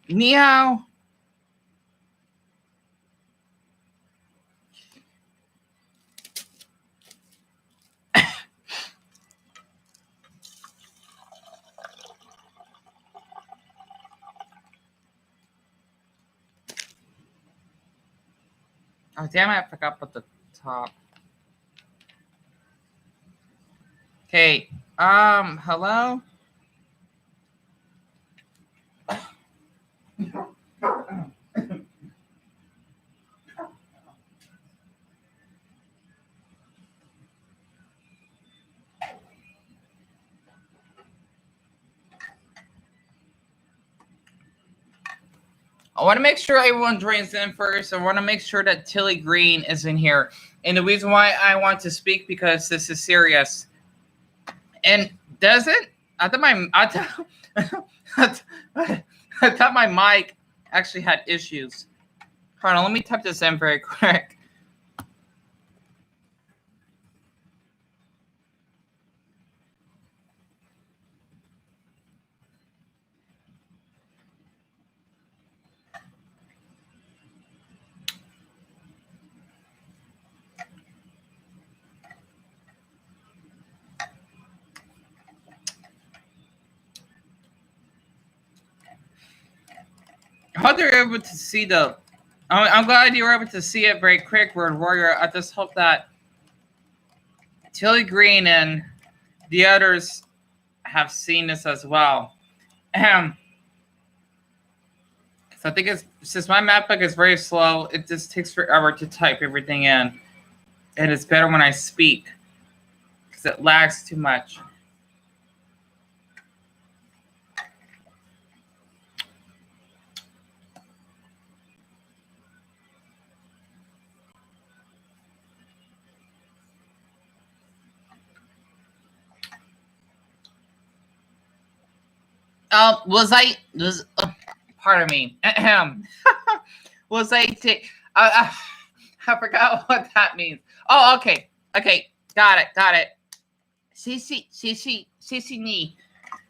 Meow. Oh, damn it. I forgot about the top. Okay. Hello? I want to make sure everyone joins in first. I want to make sure that Tilly Green is in here. And the reason why I want to speak, because this is serious. And doesn't I thought my mic actually had issues. Hold on, let me type this in very quick. I hope you're able to see the. I'm glad you were able to see it very quick, Word Warrior. I just hope that Tilly Green and the others have seen this as well. So I think since my MacBook is very slow, it just takes forever to type everything in. And it's better when I speak because it lags too much. Pardon me. I forgot what that means. Oh, okay. Okay. Got it. CC knee.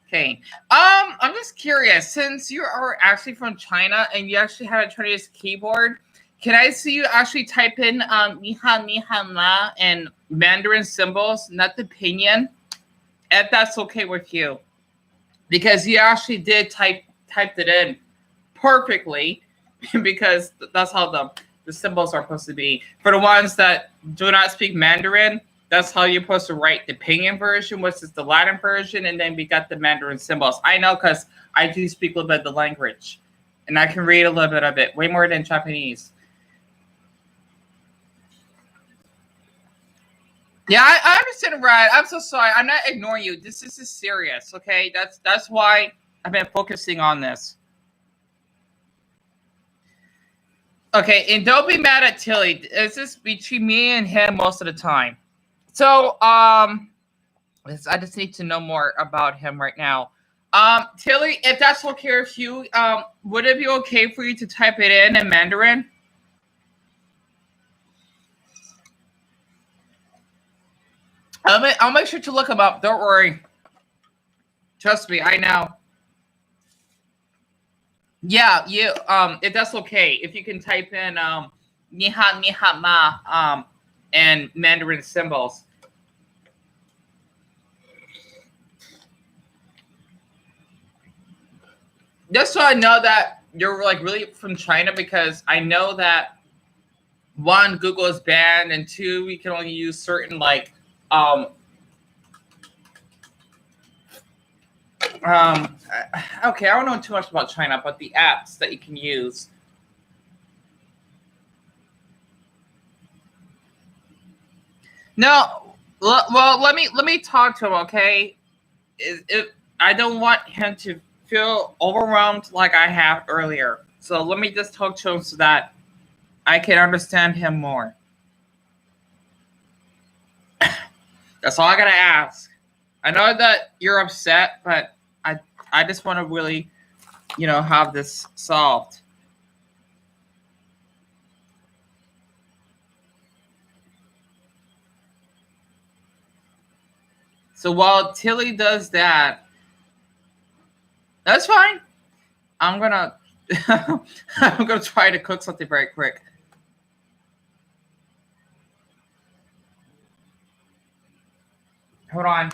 Okay. I'm just curious, since you are actually from China and you actually have a Chinese keyboard, can I see you actually type in ni hao ma and Mandarin symbols, not the pinyin, if that's okay with you? Because you actually did typed it in perfectly, because that's how the symbols are supposed to be. For the ones that do not speak Mandarin, that's how you're supposed to write the pinyin version, which is the Latin version, and then we got the Mandarin symbols. I know because I do speak a little bit of the language, and I can read a little bit of it, way more than Japanese. Yeah, I understand, Ryan. I'm so sorry. I'm not ignoring you. This is serious, okay? That's why I've been focusing on this. Okay, and don't be mad at Tilly. It's just between me and him most of the time. So, I just need to know more about him right now. Tilly, if that's okay with you, would it be okay for you to type it in Mandarin? I'll make sure to look him up. Don't worry. Trust me, I know. Yeah, if that's okay, if you can type in ni ha ma and Mandarin symbols. Just so I know that you're like really from China, because I know that one, Google is banned, and two, we can only use certain like okay, I don't know too much about China, but the apps that you can use. No, well, let me talk to him, okay? I don't want him to feel overwhelmed like I have earlier. So let me just talk to him so that I can understand him more. That's all I gotta ask. I know that you're upset, but I just want to really, have this solved. So while Tilly does that, that's fine. I'm gonna I'm gonna try to cook something very quick. Hold on.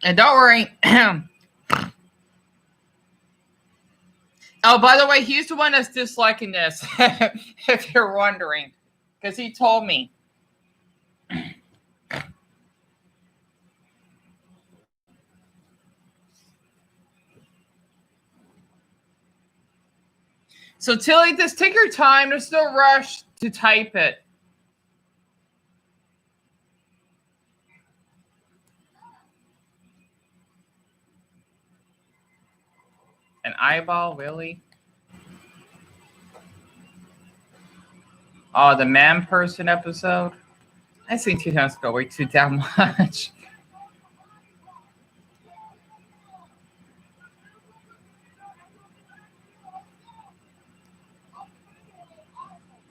And don't worry. Oh, by the way, he's the one that's disliking this, if you're wondering, because he told me. So, Tilly, just take your time. There's no rush to type it. An eyeball, really? Oh, the man person episode? I seen 2 times ago, way too damn much.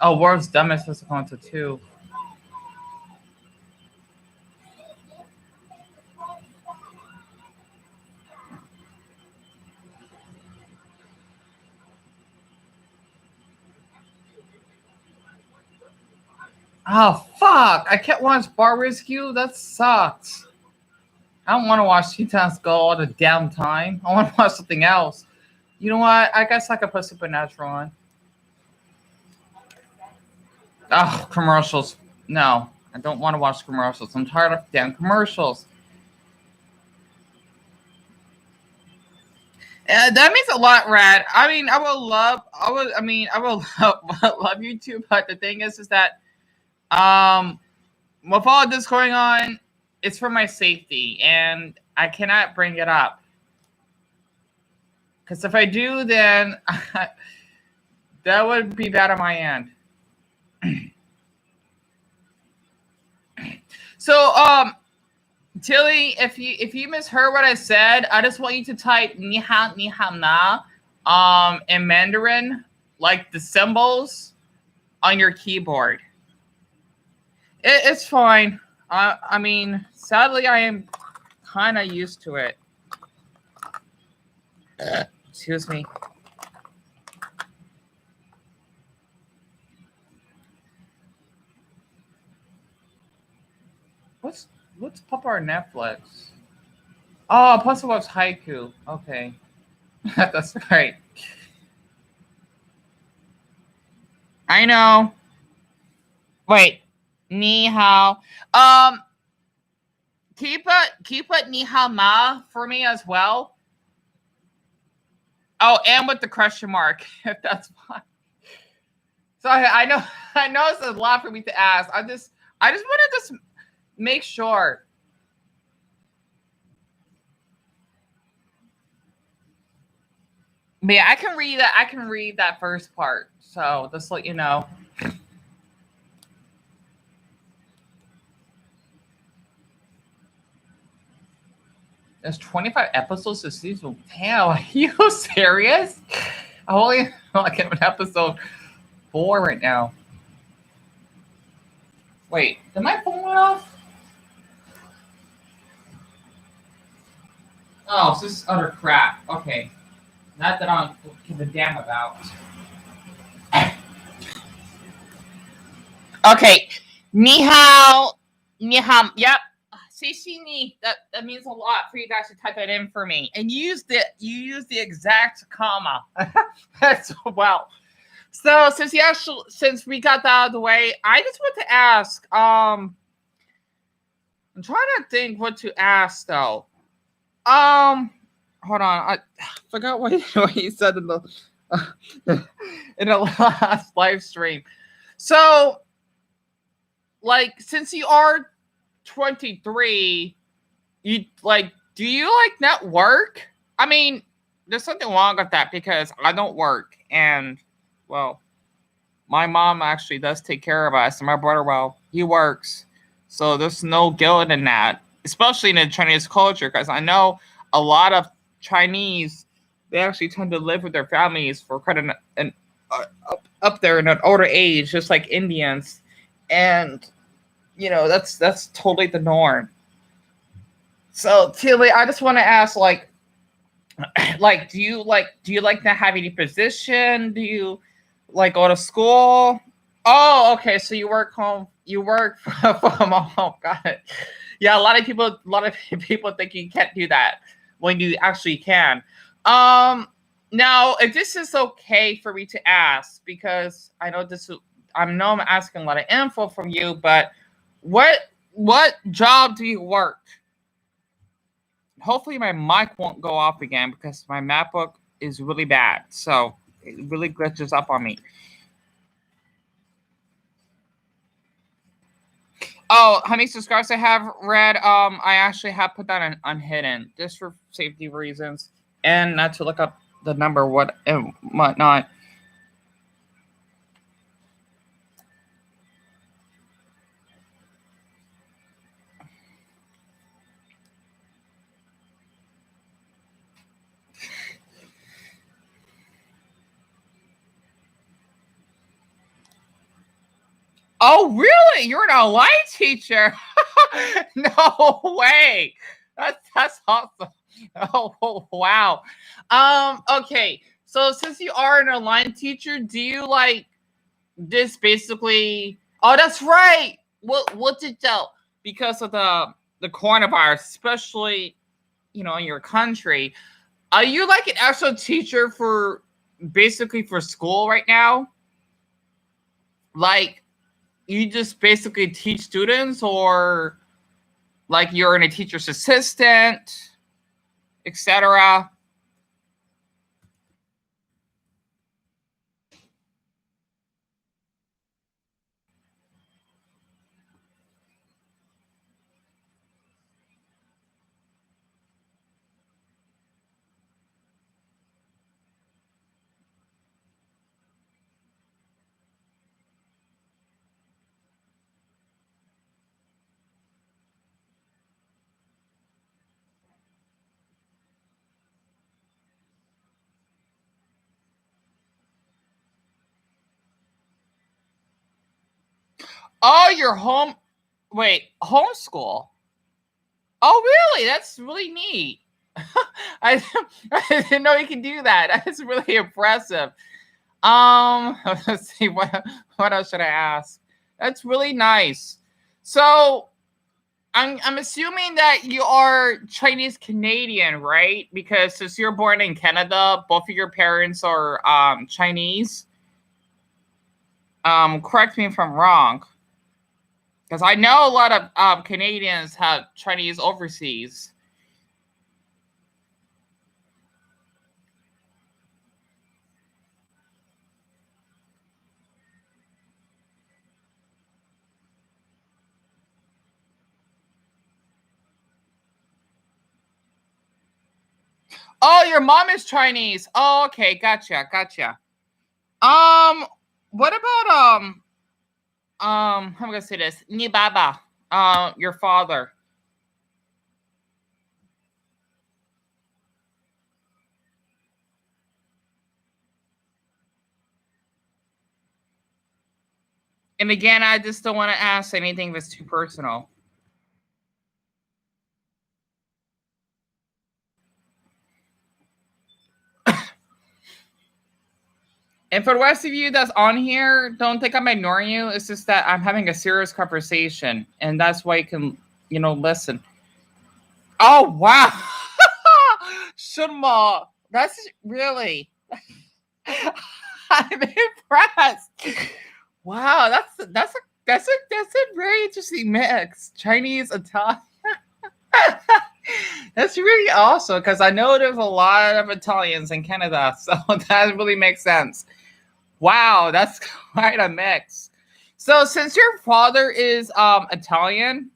Oh, World's Dumbest is going to 2. Oh, fuck. I can't watch Bar Rescue. That sucks. I don't want to watch 2 times go all the damn time. I want to watch something else. You know what? I guess I could put Supernatural on. Oh, commercials. No, I don't want to watch commercials. I'm tired of damn commercials. That means a lot, Rad. I mean, I will love love YouTube, but the thing is that with all this going on, it's for my safety, and I cannot bring it up. Because if I do, then that would be bad on my end. So, Tilly, if you misheard what I said, I just want you to type ni hao na in Mandarin, like the symbols on your keyboard. It's fine. I mean, sadly, I am kind of used to it. Excuse me. What's popular on Netflix? Oh, plus it was Haiku. Okay. That's right. I know. Wait. Ni hao. Keep it ni hao ma for me as well. Oh, and with the question mark, if that's fine. So I know it's a lot for me to ask. I just want to just make sure. But yeah, I can read that first part. So just let you know. There's 25 episodes this season. Damn, are you serious? I'm only like in episode 4 right now. Wait, did my phone went off? Oh, it's just utter crap. Okay. Not that I don't give a damn about. Okay, ni hao, ni hao. Yep. CC ni. That means a lot for you guys to type that in for me. And you use the exact comma. That's well. So since we got that out of the way, I just want to ask. I'm trying to think what to ask though. Hold on. I forgot what he said in the in the last live stream. So, like, since you are 23, you like, do you like not work? I mean, there's something wrong with that because I don't work, and well, my mom actually does take care of us, and my brother, well, he works, so there's no guilt in that, especially in the Chinese culture, because I know a lot of Chinese, they actually tend to live with their families for quite an up there in an older age, just like Indians, and that's totally the norm. So Tilly, I just want to ask, like, do you like not have any position? Do you like go to school? Oh, okay. So you work home. You work from home. Got it. Yeah, a lot of people think you can't do that when you actually can. Um, Now, if this is okay for me to ask, because I know I'm asking a lot of info from you, but what job do you work? Hopefully my mic won't go off again because my MacBook is really bad. So it really glitches up on me. Oh, how many subscribers I have read? I actually have put that on hidden just for safety reasons and not to look up the number what and whatnot. Oh, really? You're an online teacher? No way. That's awesome. Oh, wow. Okay. So since you are an online teacher, do you like this basically? Oh, that's right. What did tell? Because of the coronavirus, especially in your country, are you like an actual teacher for basically for school right now? Like you just basically teach students, or like you're in a teacher's assistant, etc. Oh, you're home. Wait, homeschool. Oh, really? That's really neat. I, I didn't know you can do that. That's really impressive. Let's see what else should I ask. That's really nice. So I'm assuming that you are Chinese Canadian, right? Because since you're born in Canada, both of your parents are Chinese. Correct me if I'm wrong, because I know a lot of Canadians have Chinese overseas. Oh, your mom is Chinese. Oh, okay, gotcha. Um, what about I'm gonna say this, ni baba, your father. And again, I just don't want to ask anything that's too personal. And for the rest of you that's on here, don't think I'm ignoring you. It's just that I'm having a serious conversation, and that's why you can, listen. Oh wow, Shunma, that's really. I'm impressed. Wow, that's a very interesting mix. Chinese, Italian. That's really awesome because I know there's a lot of Italians in Canada, so that really makes sense. Wow, that's quite a mix. So, since your father is Italian,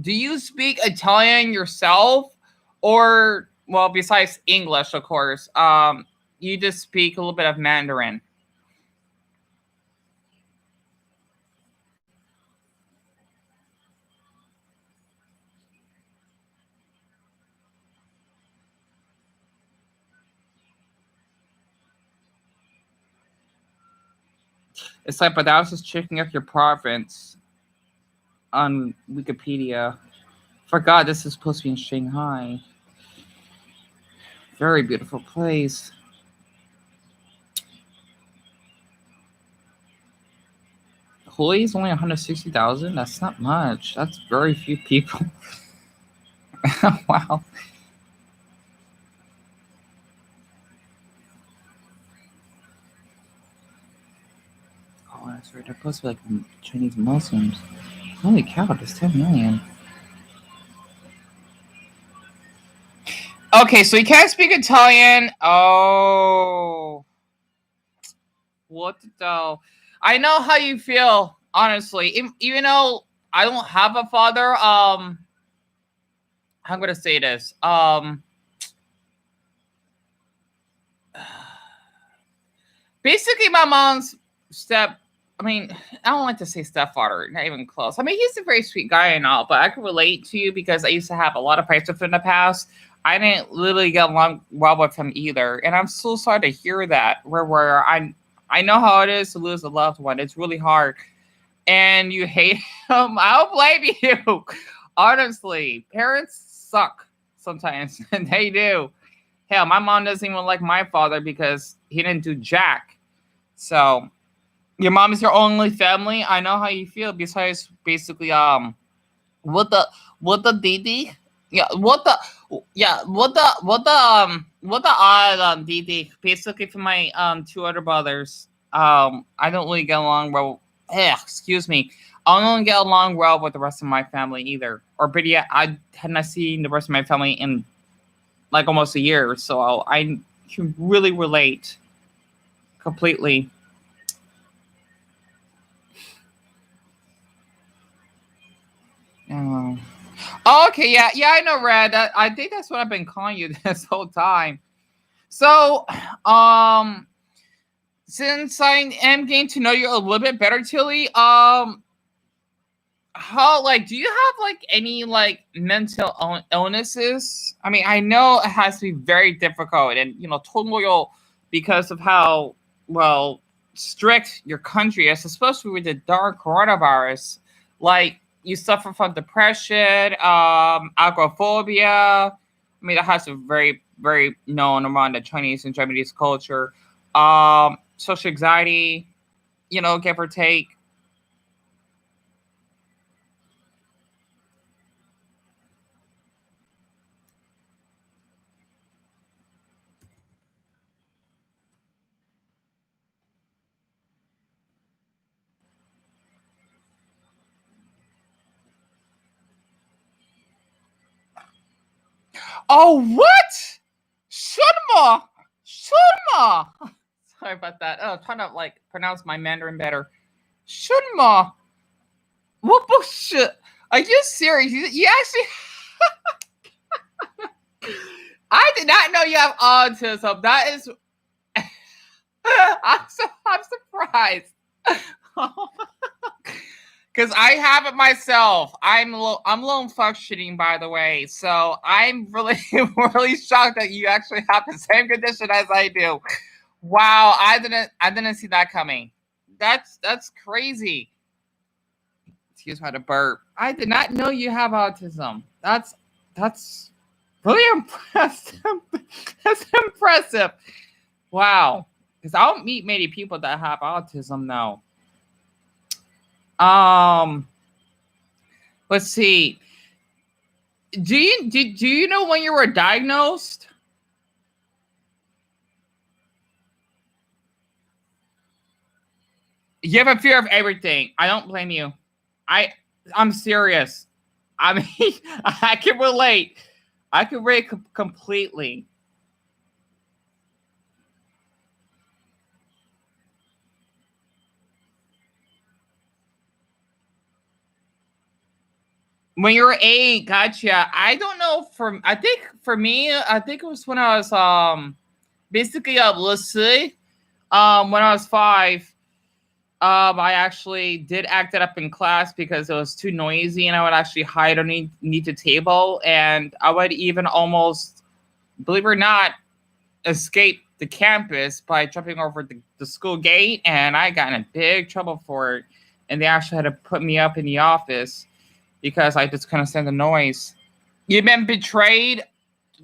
do you speak Italian yourself, or well, besides English, of course, you just speak a little bit of Mandarin? It's like, but I was just checking up your province on Wikipedia. Forgot this is supposed to be in Shanghai. Very beautiful place. Employees only 160,000. That's not much. That's very few people. Wow. Oh, that's right. They're supposed to be like Chinese Muslims. Holy cow, there's 10 million. Okay, so you can't speak Italian. Oh. What the? I know how you feel, honestly. Even though I don't have a father, I'm gonna say this. Basically my mom's I mean, I don't like to say stepfather, not even close. I mean, he's a very sweet guy and all, but I can relate to you because I used to have a lot of fights with him in the past. I didn't literally get along well with him either. And I'm so sorry to hear that. Where I know how it is to lose a loved one. It's really hard. And you hate him. I don't blame you. Honestly, parents suck sometimes. And they do. Hell, my mom doesn't even like my father because he didn't do jack. So your mom is your only family. I know how you feel. Besides, basically, what the Didi? Yeah, what the odd Didi? Basically, for my two other brothers, I don't really get along well. Excuse me. I don't get along well with the rest of my family either. Or, but yeah, I had not seen the rest of my family in like almost a year, so I can really relate completely. Oh. Oh, okay, yeah, I know, Red. I think that's what I've been calling you this whole time. So, since I am getting to know you a little bit better, Tilly, how like do you have like any like mental illnesses? I mean, I know it has to be very difficult, and total because of how well strict your country is, especially with the dark coronavirus. Like you suffer from depression, agoraphobia. I mean, that has to be very very known around the Chinese and Japanese culture. Social anxiety, give or take. Oh, what? Shunma! Shunma! Sorry about that. Oh, I'm trying to like pronounce my Mandarin better. Shunma! What bullshit? Are you serious? You actually. I did not know you have autism. That is. I'm surprised. Because I have it myself. I'm low functioning, by the way. So I'm really really shocked that you actually have the same condition as I do. Wow, I didn't see that coming. That's crazy. Excuse me, I had to burp. I did not know you have autism. That's really impressive. That's impressive. Wow. because I don't meet many people that have autism now. Um, let's see. Do you know when you were diagnosed? You have a fear of everything. I don't blame you. I'm serious. I mean, I can relate. I can relate completely. When you were 8, gotcha. I don't know. I think for me, I think it was when I was basically let's see, when I was 5. I actually did act it up in class because it was too noisy, and I would actually hide underneath the table, and I would even almost, believe it or not, escape the campus by jumping over the school gate, and I got in big trouble for it. And they actually had to put me up in the office because I just couldn't stand the noise. You've been betrayed.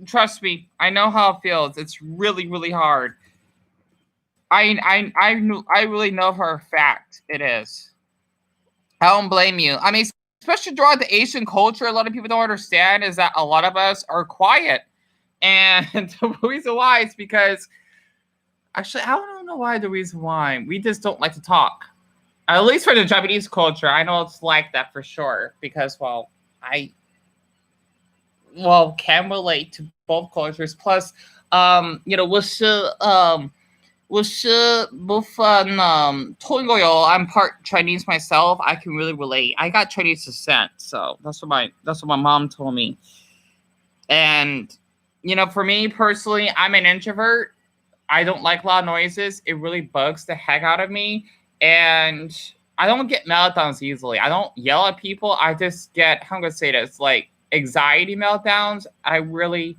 Trust me, I know how it feels. It's really, really hard. I really know for a fact it is. I don't blame you. I mean, especially throughout the Asian culture, a lot of people don't understand is that a lot of us are quiet. And the reason why is because, actually, I don't know why the reason why. We just don't like to talk. At least for the Japanese culture, I know it's like that for sure. Because, well, I can relate to both cultures. Plus, 我是部分 I'm part Chinese myself. I can really relate. I got Chinese descent, so that's what my mom told me. And for me personally, I'm an introvert. I don't like loud noises. It really bugs the heck out of me, and I don't get meltdowns easily. I don't yell at people. I just get, how am I gonna say this, like anxiety meltdowns. I really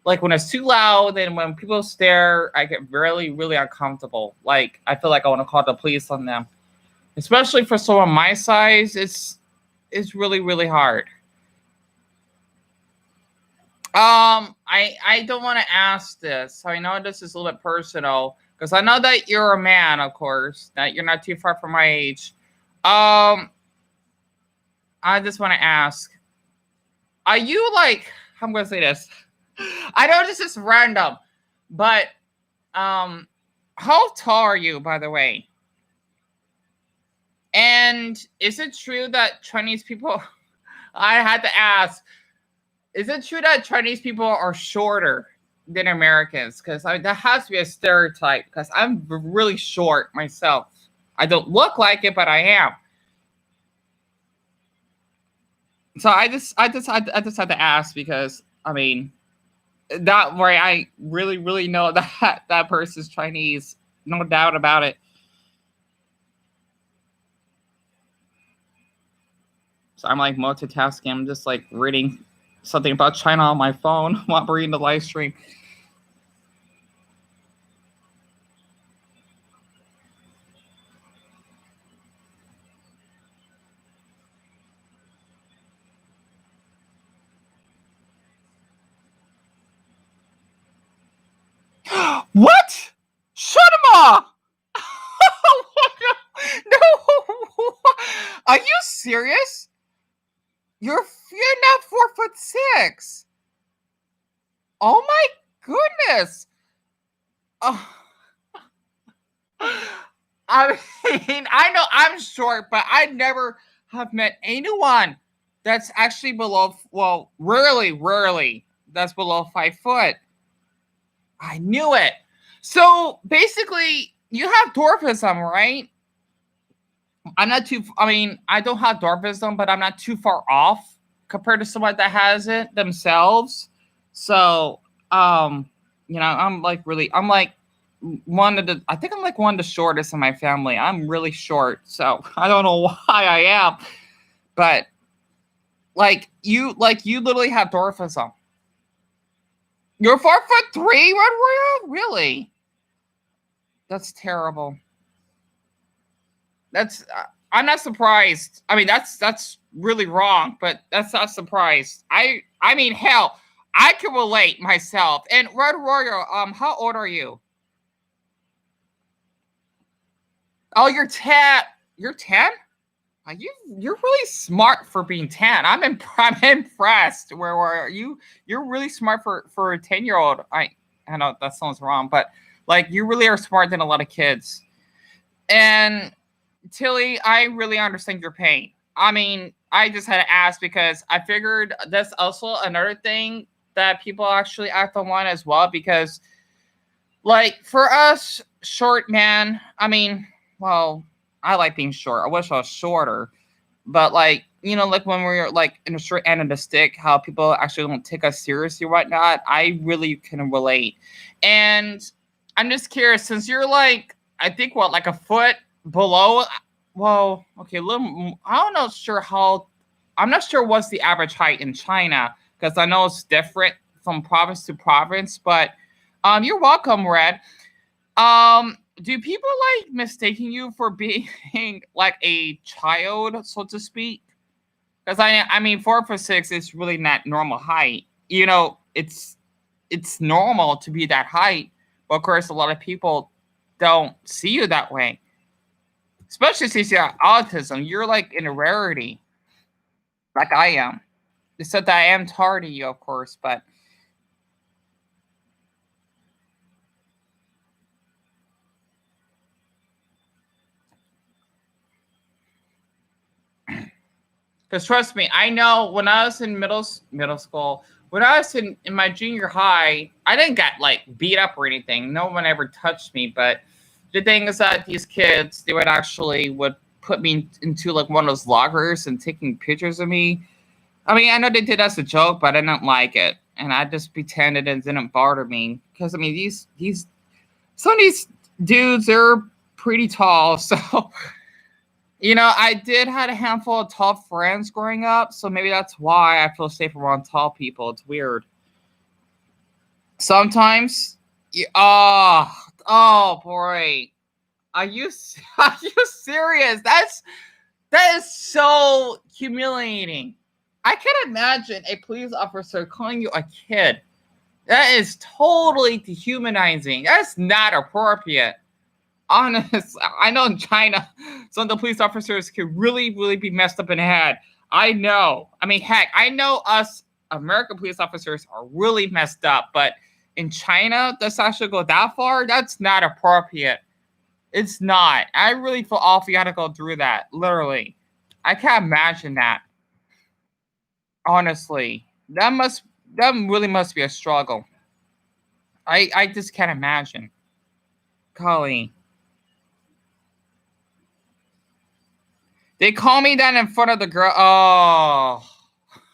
like when it's too loud, and when people stare, I get really, really uncomfortable. Like, I feel like I want to call the police on them. Especially for someone my size, it's really, really hard. I don't want to ask this. I know this is a little bit personal, because I know that you're a man, of course, that you're not too far from my age. I just want to ask, are you like, I'm going to say this. I know this is random, but how tall are you, by the way? And is it true that Chinese people, I had to ask, is it true that Chinese people are shorter than Americans? Because that has to be a stereotype, because I'm really short myself. I don't look like it, but I am. So I just had to ask, because, I mean, that way I really, really know that person's Chinese. No doubt about it. So I'm like multitasking. I'm just like reading something about China on my phone while I'm reading the live stream. What? Shut No. Are you serious? You're not 4'6". Oh my goodness. Oh. I mean, I know I'm short, but I never have met anyone that's actually below, rarely, that's below 5 foot. I knew it. So basically, you have dwarfism, right? I don't have dwarfism, but I'm not too far off compared to someone that has it themselves. So, I'm like I think I'm like one of the shortest in my family. I'm really short, so I don't know why I am, but you literally have dwarfism. You're 4'3", Red Royal? Really? That's terrible. I'm not surprised. I mean, that's really wrong, but that's not surprised. I mean, hell, I can relate myself. And Red Royal, how old are you? Oh, you're 10. You're 10? You're really smart for being 10. I'm impressed. Where you? You're really smart for a 10-year-old. I know that sounds wrong, but like you really are smarter than a lot of kids. And Tilly, I really understand your pain. I mean, I just had to ask because I figured that's also another thing that people actually act online as well. Because, like, for us, short man, I mean, well, I like being short. I wish I was shorter. But, like, like when we're like in the short end of the stick, how people actually don't take us seriously, or whatnot. I really can relate. And I'm just curious, since you're like, I think what, like a foot below, well, okay, a little, I'm not sure I'm not sure what's the average height in China, because I know it's different from province to province, but you're welcome, Red. Do people like mistaking you for being like a child, so to speak? Because I mean, 4'6" is really not normal height. It's normal to be that height, but of course, a lot of people don't see you that way. Especially since you have autism, you're like in a rarity, like I am. Except that I am tardy, of course, but because trust me, I know when I was in middle school, when I was in my junior high, I didn't get like beat up or anything. No one ever touched me, but the thing is that these kids, they would put me into like one of those lockers and taking pictures of me. I mean, I know they did as a joke, but I didn't like it, and I just pretended it didn't bother me because I mean these some of these dudes, they're pretty tall, so I did had a handful of tall friends growing up, so maybe that's why I feel safe around tall people. It's weird. Sometimes, oh boy, are you are you serious? That is so humiliating. I can imagine a police officer calling you a kid. That is totally dehumanizing. That's not appropriate. Honest, I know in China, some of the police officers can really, really be messed up in the head. I know. I mean, heck, I know us American police officers are really messed up, but in China, does actually go that far? That's not appropriate. It's not. I really feel awful you had to go through that. Literally, I can't imagine that. Honestly, that really must be a struggle. I just can't imagine. Golly. They call me that in front of the girl. Oh.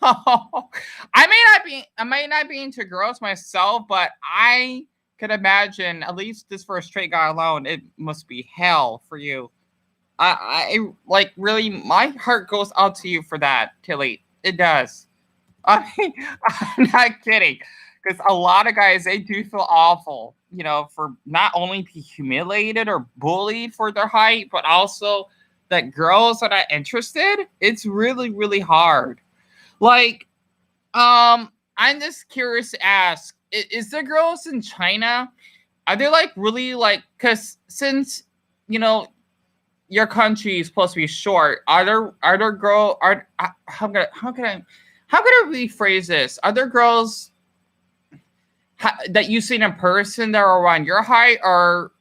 I may not be into girls myself, but I could imagine, at least just for a straight guy alone, it must be hell for you. I like really, my heart goes out to you for that, Tilly. It does. I mean, I'm not kidding. Because a lot of guys, they do feel awful, for not only be humiliated or bullied for their height, but also that girls are not interested. It's really, really hard. Like, I'm just curious to ask, is there girls in China? Are they like really like, because since, you know, your country is supposed to be short, are there girl are how can I rephrase this? Are there girls that you've seen in person that are around your height, or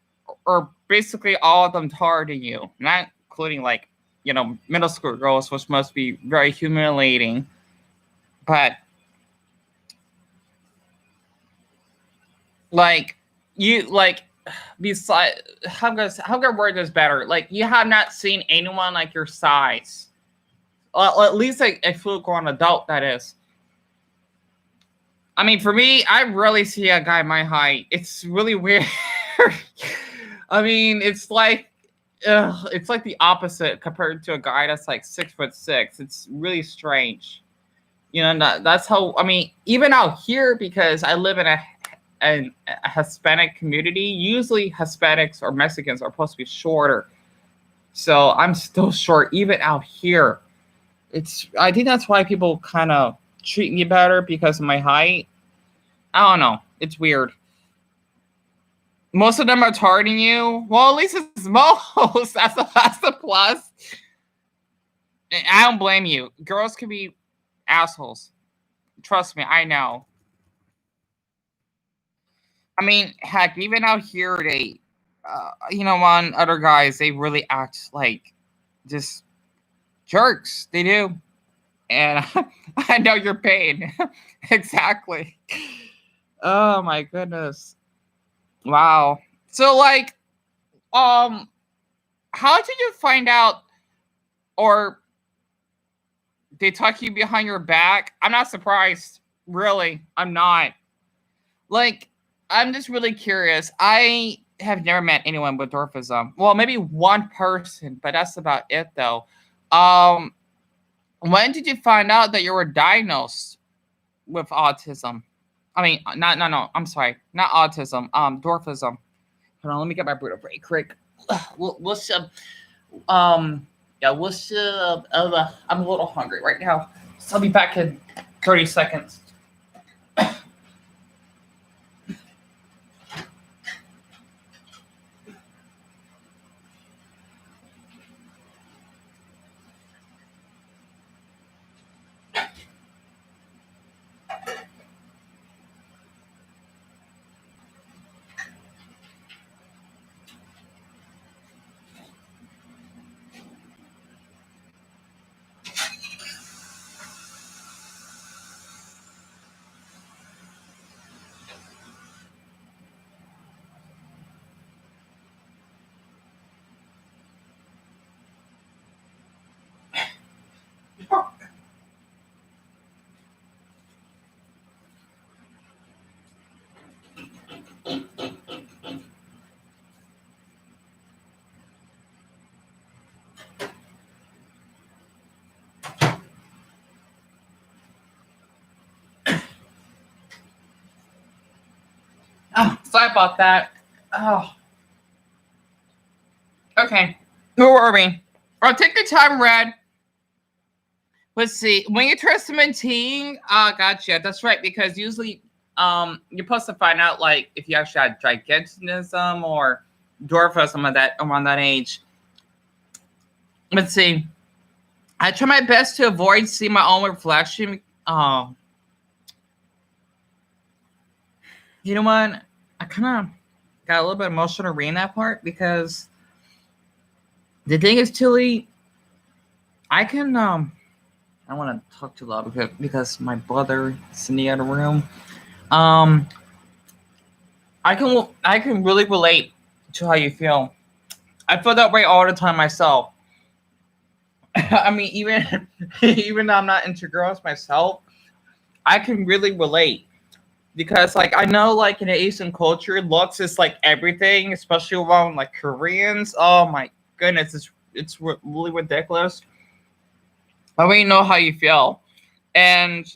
basically all of them taller than you, not including like middle school girls, which must be very humiliating. But like you like beside how can I word this better? Like you have not seen anyone like your size, or at least like a full grown adult, that is. I mean, for me, I rarely see a guy my height. It's really weird. I mean, it's like the opposite compared to a guy that's like 6'6". It's really strange. That's how. I mean, even out here, because I live in a Hispanic community. Usually, Hispanics or Mexicans are supposed to be shorter. So I'm still short, even out here. I think that's why people kind of treat me better because of my height. I don't know. It's weird. Most of them are targeting you. Well, at least it's most. That's a plus. I don't blame you. Girls can be assholes. Trust me, I know. I mean, heck, even out here, they, on other guys, they really act like just jerks. They do. And I know your pain. Exactly. Oh my goodness. Wow. So like, um, how did you find out, or they talk you behind your back? I'm not surprised. Really, I'm not. Like, I'm just really curious. I have never met anyone with dwarfism. Well, maybe one person, but that's about it, though. Um, when did you find out that you were diagnosed with autism? I mean, not no no. I'm sorry, not autism. Dwarfism. Hold on, let me get my burrito break quick. What's yeah, I'm a little hungry right now, so I'll be back in 30 seconds. Oh, sorry about that. Oh, okay. Who are we? I'll take your time, Red. Let's see. When you turn 17, gotcha. That's right, because usually you're supposed to find out like if you actually had gigantism or dwarfism at that around that age. Let's see. I try my best to avoid seeing my own reflection. You know what? I kind of got a little bit emotional reading that part because the thing is, Tilly, I can I don't want to talk too loud because my brother is in the other room. Um, I can really relate to how you feel. I feel that way all the time myself. I mean, even even though I'm not into girls myself, I can really relate because like I know like in the Asian culture, looks is like everything, especially around like Koreans. Oh my goodness, it's really ridiculous. I already know how you feel, and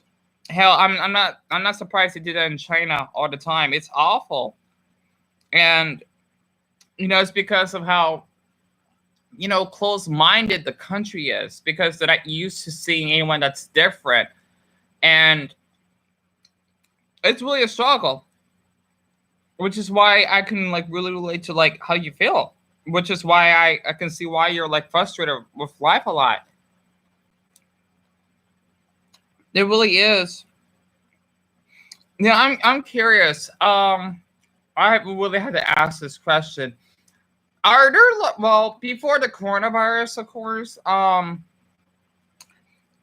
hell, I'm not surprised they do that in China all the time. It's awful, and it's because of how closed-minded the country is because they're not used to seeing anyone that's different, and it's really a struggle. Which is why I can like really relate to like how you feel. Which is why I can see why you're like frustrated with life a lot. It really is. Yeah, I'm curious. I really had to ask this question. Are there well before the coronavirus, of course?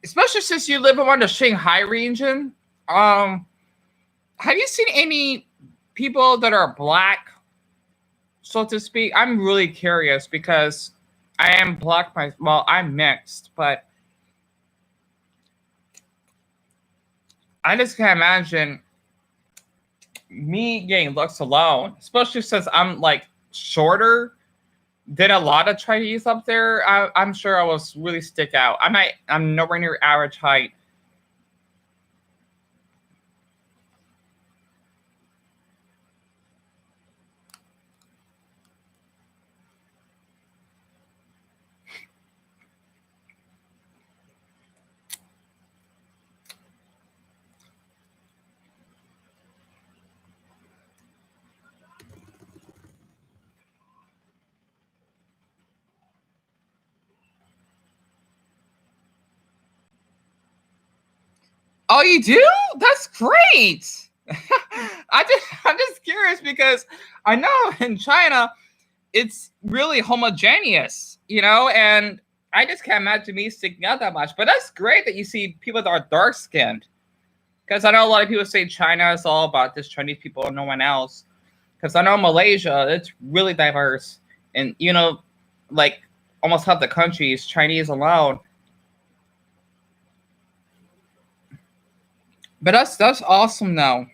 Especially since you live around the Shanghai region, um, have you seen any people that are black, so to speak? I'm really curious because I am black. Well, I'm mixed, but I just can't imagine me getting looks alone, especially since I'm like shorter than a lot of Chinese up there. I'm sure I was really stick out. I'm nowhere near average height. Oh, you do? That's great. I'm just curious because I know in China it's really homogeneous, and I just can't imagine me sticking out that much. But that's great that you see people that are dark skinned. Because I know a lot of people say China is all about just Chinese people and no one else. Because I know Malaysia, it's really diverse. And, like almost half the country is Chinese alone. But that's awesome though.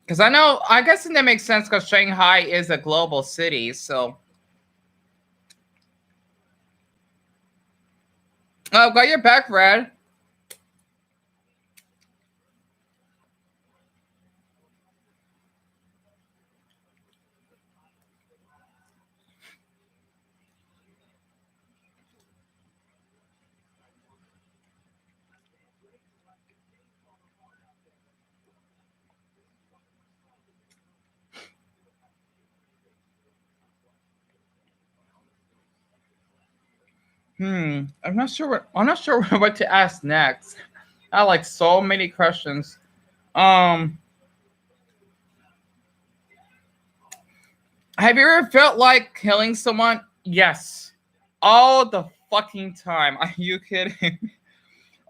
Because I guess that makes sense because Shanghai is a global city. So, oh, got your back, Red. I'm not sure. I'm not sure what to ask next. I have, like so many questions. Um, have you ever felt like killing someone? Yes, all the fucking time. Are you kidding?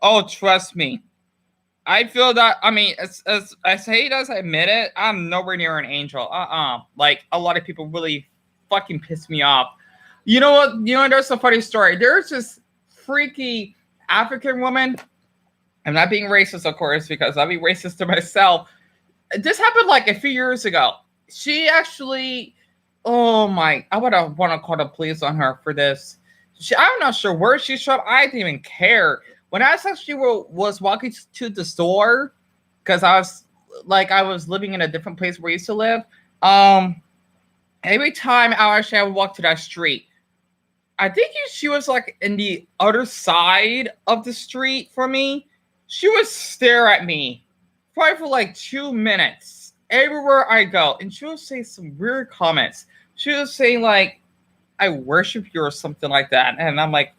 Oh, trust me. I feel that. I mean, as hate as I admit it, I'm nowhere near an angel. Like a lot of people really fucking piss me off. You know what? There's a funny story. There's this freaky African woman. I'm not being racist, of course, because I'll be racist to myself. This happened like a few years ago. She actually, oh my, I would have want to call the police on her for this. I'm not sure where she's from. I didn't even care. When I actually was walking to the store, because I was living in a different place where I used to live. Every time I would walk to that street, I think she was like in the other side of the street from me. She would stare at me probably for like 2 minutes everywhere I go, and she would say some weird comments. She was saying like, "I worship you" or something like that, and I'm like,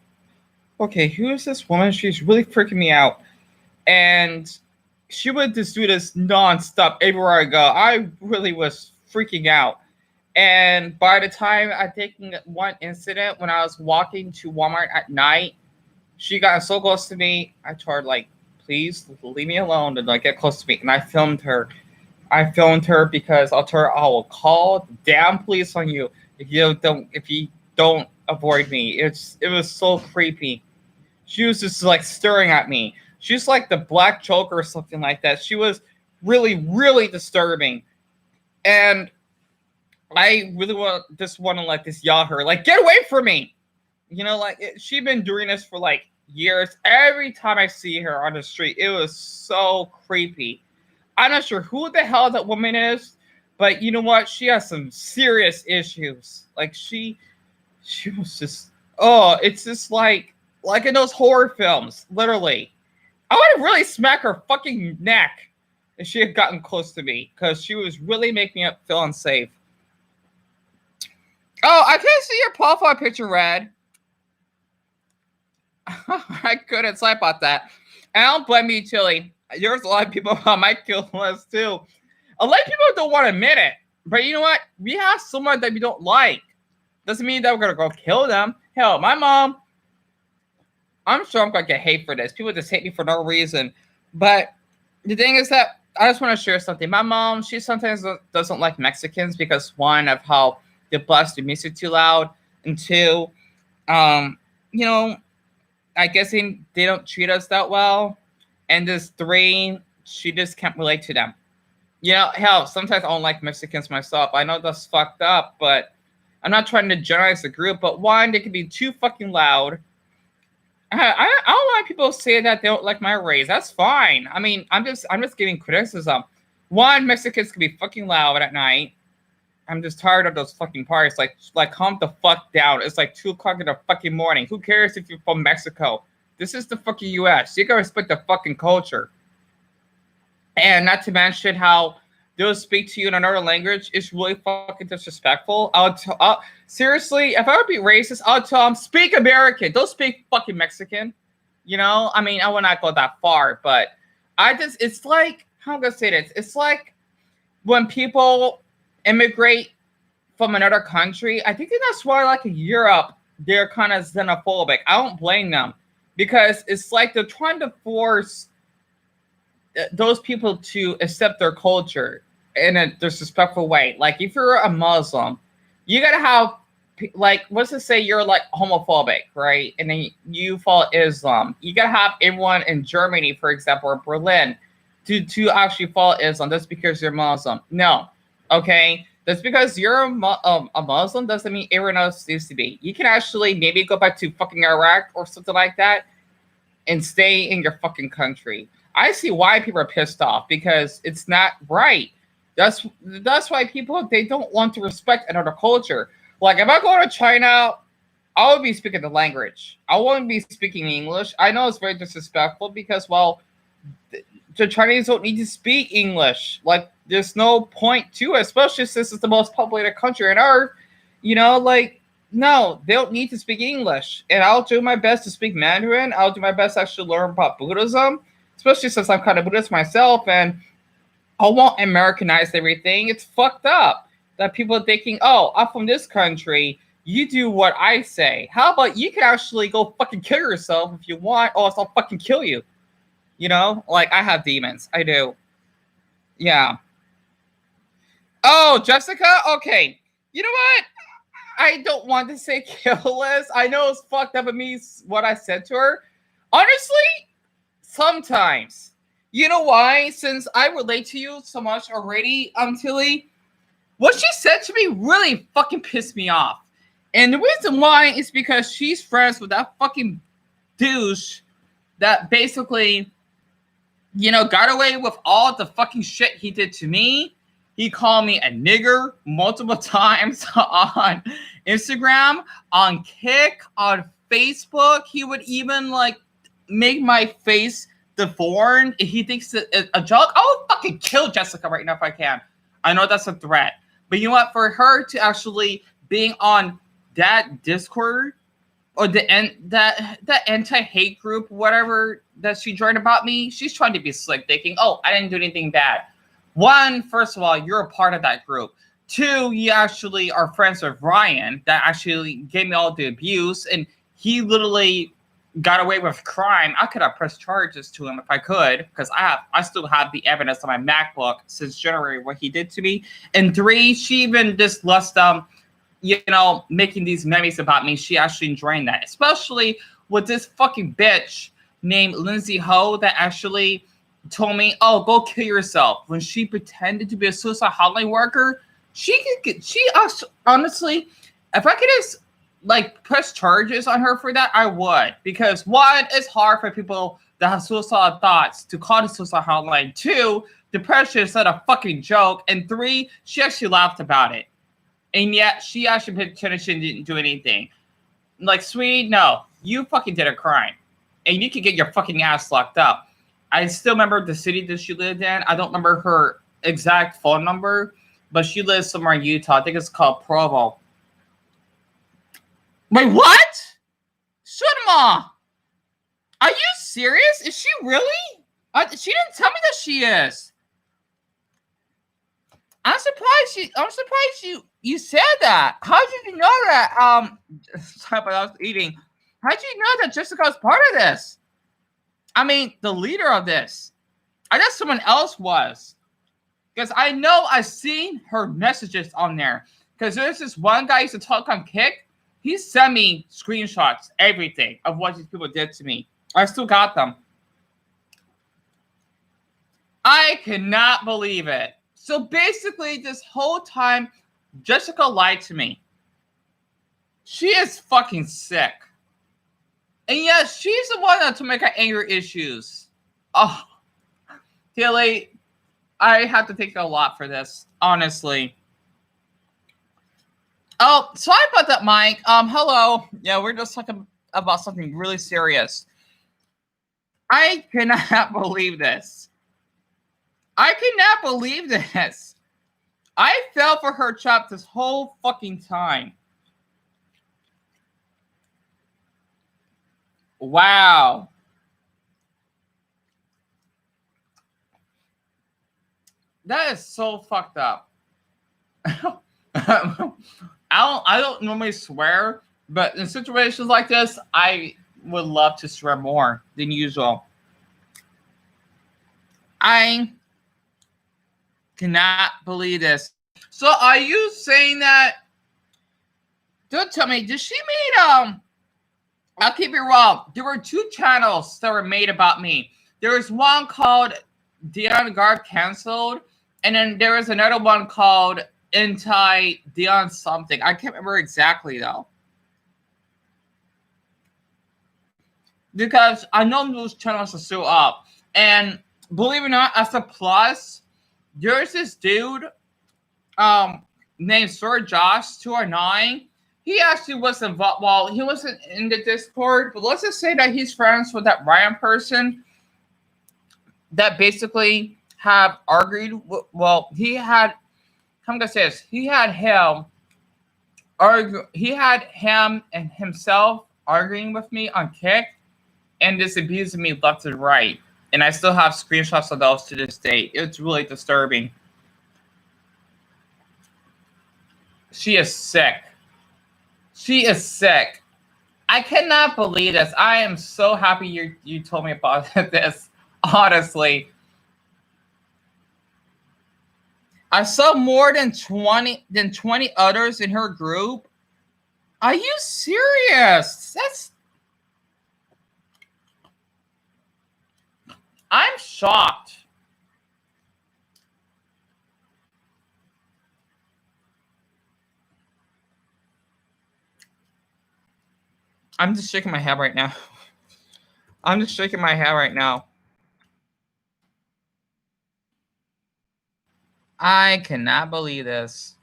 "Okay, who is this woman? She's really freaking me out." And she would just do this nonstop everywhere I go. I really was freaking out. And by the time I think one incident when I was walking to Walmart at night, she got so close to me. I told her like, "Please leave me alone," and like get close to me. And I filmed her. I filmed her because I told her I will call the damn police on you if you don't avoid me. It was so creepy. She was just like staring at me. She's like the Black Joker or something like that. She was really, really disturbing. And I really want to like this yell her, like, "Get away from me!" She'd been doing this for like years. Every time I see her on the street, it was so creepy. I'm not sure who the hell that woman is, but you know what? She has some serious issues. Like she was just, oh, it's just like in those horror films, literally. I would have really smacked her fucking neck if she had gotten close to me, because she was really making me feel unsafe. Oh, I can't see your profile picture, Red. I couldn't. Sorry about that. And I don't blame you, Tilly. There's a lot of people on my kill list too. A lot of people don't want to admit it, but you know what? We have someone that we don't like. Doesn't mean that we're gonna go kill them. Hell, my mom. I'm sure I'm gonna get hate for this. People just hate me for no reason. But the thing is that I just want to share something. My mom, she sometimes doesn't like Mexicans because one of how they blast the music too loud, and two, you know, I guess they don't treat us that well. And this three, she just can't relate to them. Hell, sometimes I don't like Mexicans myself. I know that's fucked up, but I'm not trying to generalize the group. But one, they can be too fucking loud. I don't like people say that they don't like my race. That's fine. I mean, I'm just giving criticism. One, Mexicans can be fucking loud at night. I'm just tired of those fucking parties. Like calm the fuck down. It's like 2:00 in the fucking morning. Who cares if you're from Mexico? This is the fucking U.S. You gotta respect the fucking culture. And not to mention how they'll speak to you in another language, it's really fucking disrespectful. Seriously, if I would be racist, I would tell them, speak American. Don't speak fucking Mexican. You know? I mean, I would not go that far, but it's like, how am I going to say this? It's like when people immigrate from another country, I think that's why, like in Europe, they're kind of xenophobic. I don't blame them because it's like they're trying to force those people to accept their culture in a disrespectful way. Like if you're a Muslim, you gotta have, like, what's to say you're like homophobic, right? And then you follow Islam. You gotta have everyone in Germany, for example, or Berlin, to actually follow Islam just because you're Muslim. No, okay. Just because you're a Muslim doesn't mean everyone else needs to be. You can actually maybe go back to fucking Iraq or something like that and stay in your fucking country. I see why people are pissed off because it's not right. That's why people, they don't want to respect another culture. Like if I go to China, I would be speaking the language. I won't be speaking English. I know it's very disrespectful because, well, the Chinese don't need to speak English. Like there's no point to it, especially since it's the most populated country on earth. You know, like, no, they don't need to speak English. And I'll do my best to speak Mandarin. I'll do my best to actually learn about Buddhism, especially since I'm kind of Buddhist myself, and I won't Americanize everything. It's fucked up that people are thinking, oh, I'm from this country. You do what I say. How about you can actually go fucking kill yourself if you want, or else I'll fucking kill you. You know, like I have demons. I do. Yeah. Oh, Jessica? Okay. You know what? I don't want to say kill Liz. I know it's fucked up of me what I said to her. Honestly, sometimes. You know why? Since I relate to you so much already, Tilly, what she said to me really fucking pissed me off. And the reason why is because she's friends with that fucking douche that basically, you know, got away with all the fucking shit he did to me. He called me a nigger multiple times on Instagram, on Kick, on Facebook. He would even like make my face deformed. If he thinks it's a joke, I'll fucking kill Jessica right now if I can. I know that's a threat. But you know what? For her to actually being on that Discord or that anti-hate group, whatever that she joined about me, she's trying to be slick, thinking, oh, I didn't do anything bad. One, first of all, you're a part of that group. Two, you actually are friends with Ryan that actually gave me all the abuse, and he literally got away with crime. I could have pressed charges to him if I could, because I still have the evidence on my MacBook since January what he did to me. And three, she even just left you know, making these memes about me. She actually enjoying that, especially with this fucking bitch named Lindsay Ho that actually told me, oh, go kill yourself, when she pretended to be a suicide hotline worker. Honestly, if I could just like press charges on her for that, I would, because one, it's hard for people that have suicidal thoughts to call the suicide hotline. Two, depression is not a fucking joke. And three, she actually laughed about it. And yet she actually pretended she didn't do anything. Like, sweetie, no, you fucking did a crime. And you can get your fucking ass locked up. I still remember the city that she lived in. I don't remember her exact phone number, but she lives somewhere in Utah. I think it's called Provo. Wait, what? Shunma, are you serious? Is she really? She didn't tell me that she is. I'm surprised you said that. How did you know that? Sorry, but I was eating. How did you know that Jessica was part of this? I mean, the leader of this. I guess someone else was. Because I know I've seen her messages on there. Because there's this one guy used to talk on Kick. He sent me screenshots, everything, of what these people did to me. I still got them. I cannot believe it. So basically, this whole time, Jessica lied to me. She is fucking sick. And yes, she's the one that to make her anger issues. Oh, Tilly, I have to take a lot for this, honestly. Oh, sorry about that, Mike. Hello. Yeah, we're just talking about something really serious. I cannot believe this. I cannot believe this. I fell for her trap this whole fucking time. Wow. That is so fucked up. I don't normally swear, but in situations like this, I would love to swear more than usual. I cannot believe this. So are you saying that? Don't tell me, did she made I'll keep it raw. There were 2 channels that were made about me. There was one called Dion Garb Cancelled, and then there was another one called Anti Dion something. I can't remember exactly though. Because I know those channels are still up. And believe it or not, as a plus, there's this dude named Sir Josh 209. He actually was involved. Well, he wasn't in the Discord, but let's just say that he's friends with that Ryan person that basically have argued. Well, he had. I'm gonna say this. He had him argue. He had him and himself arguing with me on Kick and just abusing me left and right. And I still have screenshots of those to this day. It's really disturbing. She is sick. She is sick. I cannot believe this. I am so happy you told me about this. Honestly. I saw more than 20 others in her group. Are you serious? I'm shocked. I'm just shaking my head right now. I'm just shaking my head right now. I cannot believe this.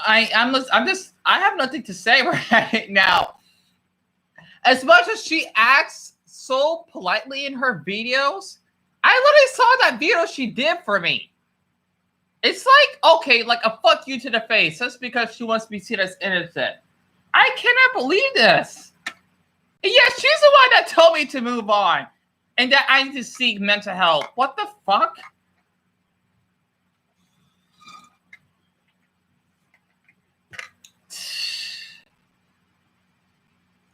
I have nothing to say right now. As much as she acts so politely in her videos, I literally saw that video she did for me. It's like, okay, like a fuck you to the face just because she wants to be seen as innocent. I cannot believe this. Yeah, she's the one that told me to move on and that I need to seek mental health. What the fuck?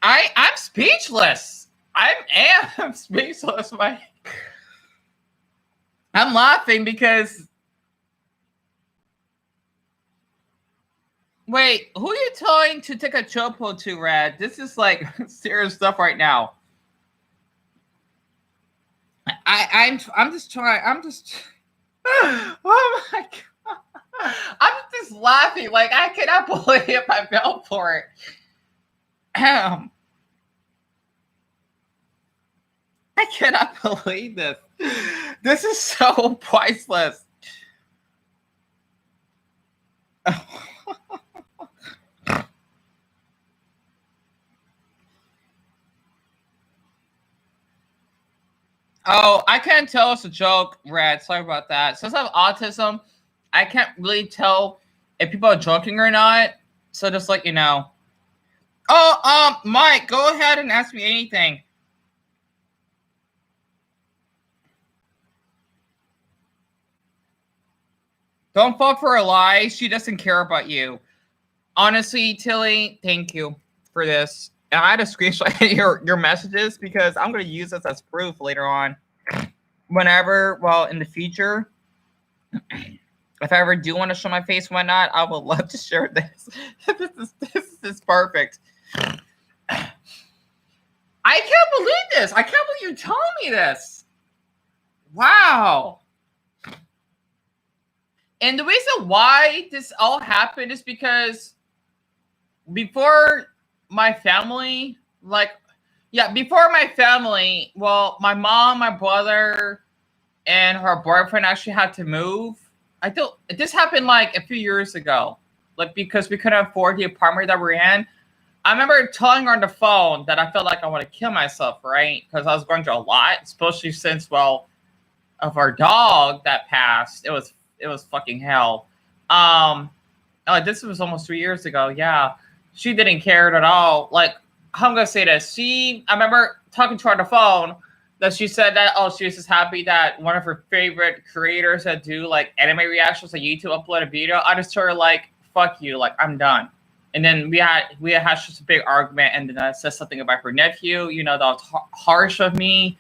I'm speechless. I am speechless. I'm laughing because wait, who are you telling to take a chopo to, Rad? This is like serious stuff right now. I'm just trying. Oh my god! I'm just laughing. Like I cannot believe I fell for it. I cannot believe this. This is so priceless. Oh, I can't tell it's a joke, Red. Sorry about that. Since I have autism, I can't really tell if people are joking or not. So just let you know. Oh, Mike, go ahead and ask me anything. Don't fall for a lie. She doesn't care about you. Honestly, Tilly, thank you for this. And I had to screenshot your messages because I'm going to use this as proof later on. Whenever, well, in the future, if I ever do want to show my face, why not? I would love to share this. This is perfect. I can't believe this. I can't believe you're telling me this. Wow. And the reason why this all happened is because before my family, before my family, well, my mom, my brother, and her boyfriend actually had to move. This happened like a few years ago. like because we couldn't afford the apartment that we're in. I remember telling her on the phone that I felt like I want to kill myself, right? Because I was going through a lot, especially since, well, of our dog that passed. It was fucking hell. Um, oh, this was almost 3 years ago. Yeah, she didn't care at all. Like, I'm gonna say this. I remember talking to her on the phone that she said that, oh, she was just happy that one of her favorite creators that do like anime reactions on YouTube upload a video. I just told her like, fuck you, like I'm done. And then we had just a big argument, and then I said something about her nephew, that was harsh of me.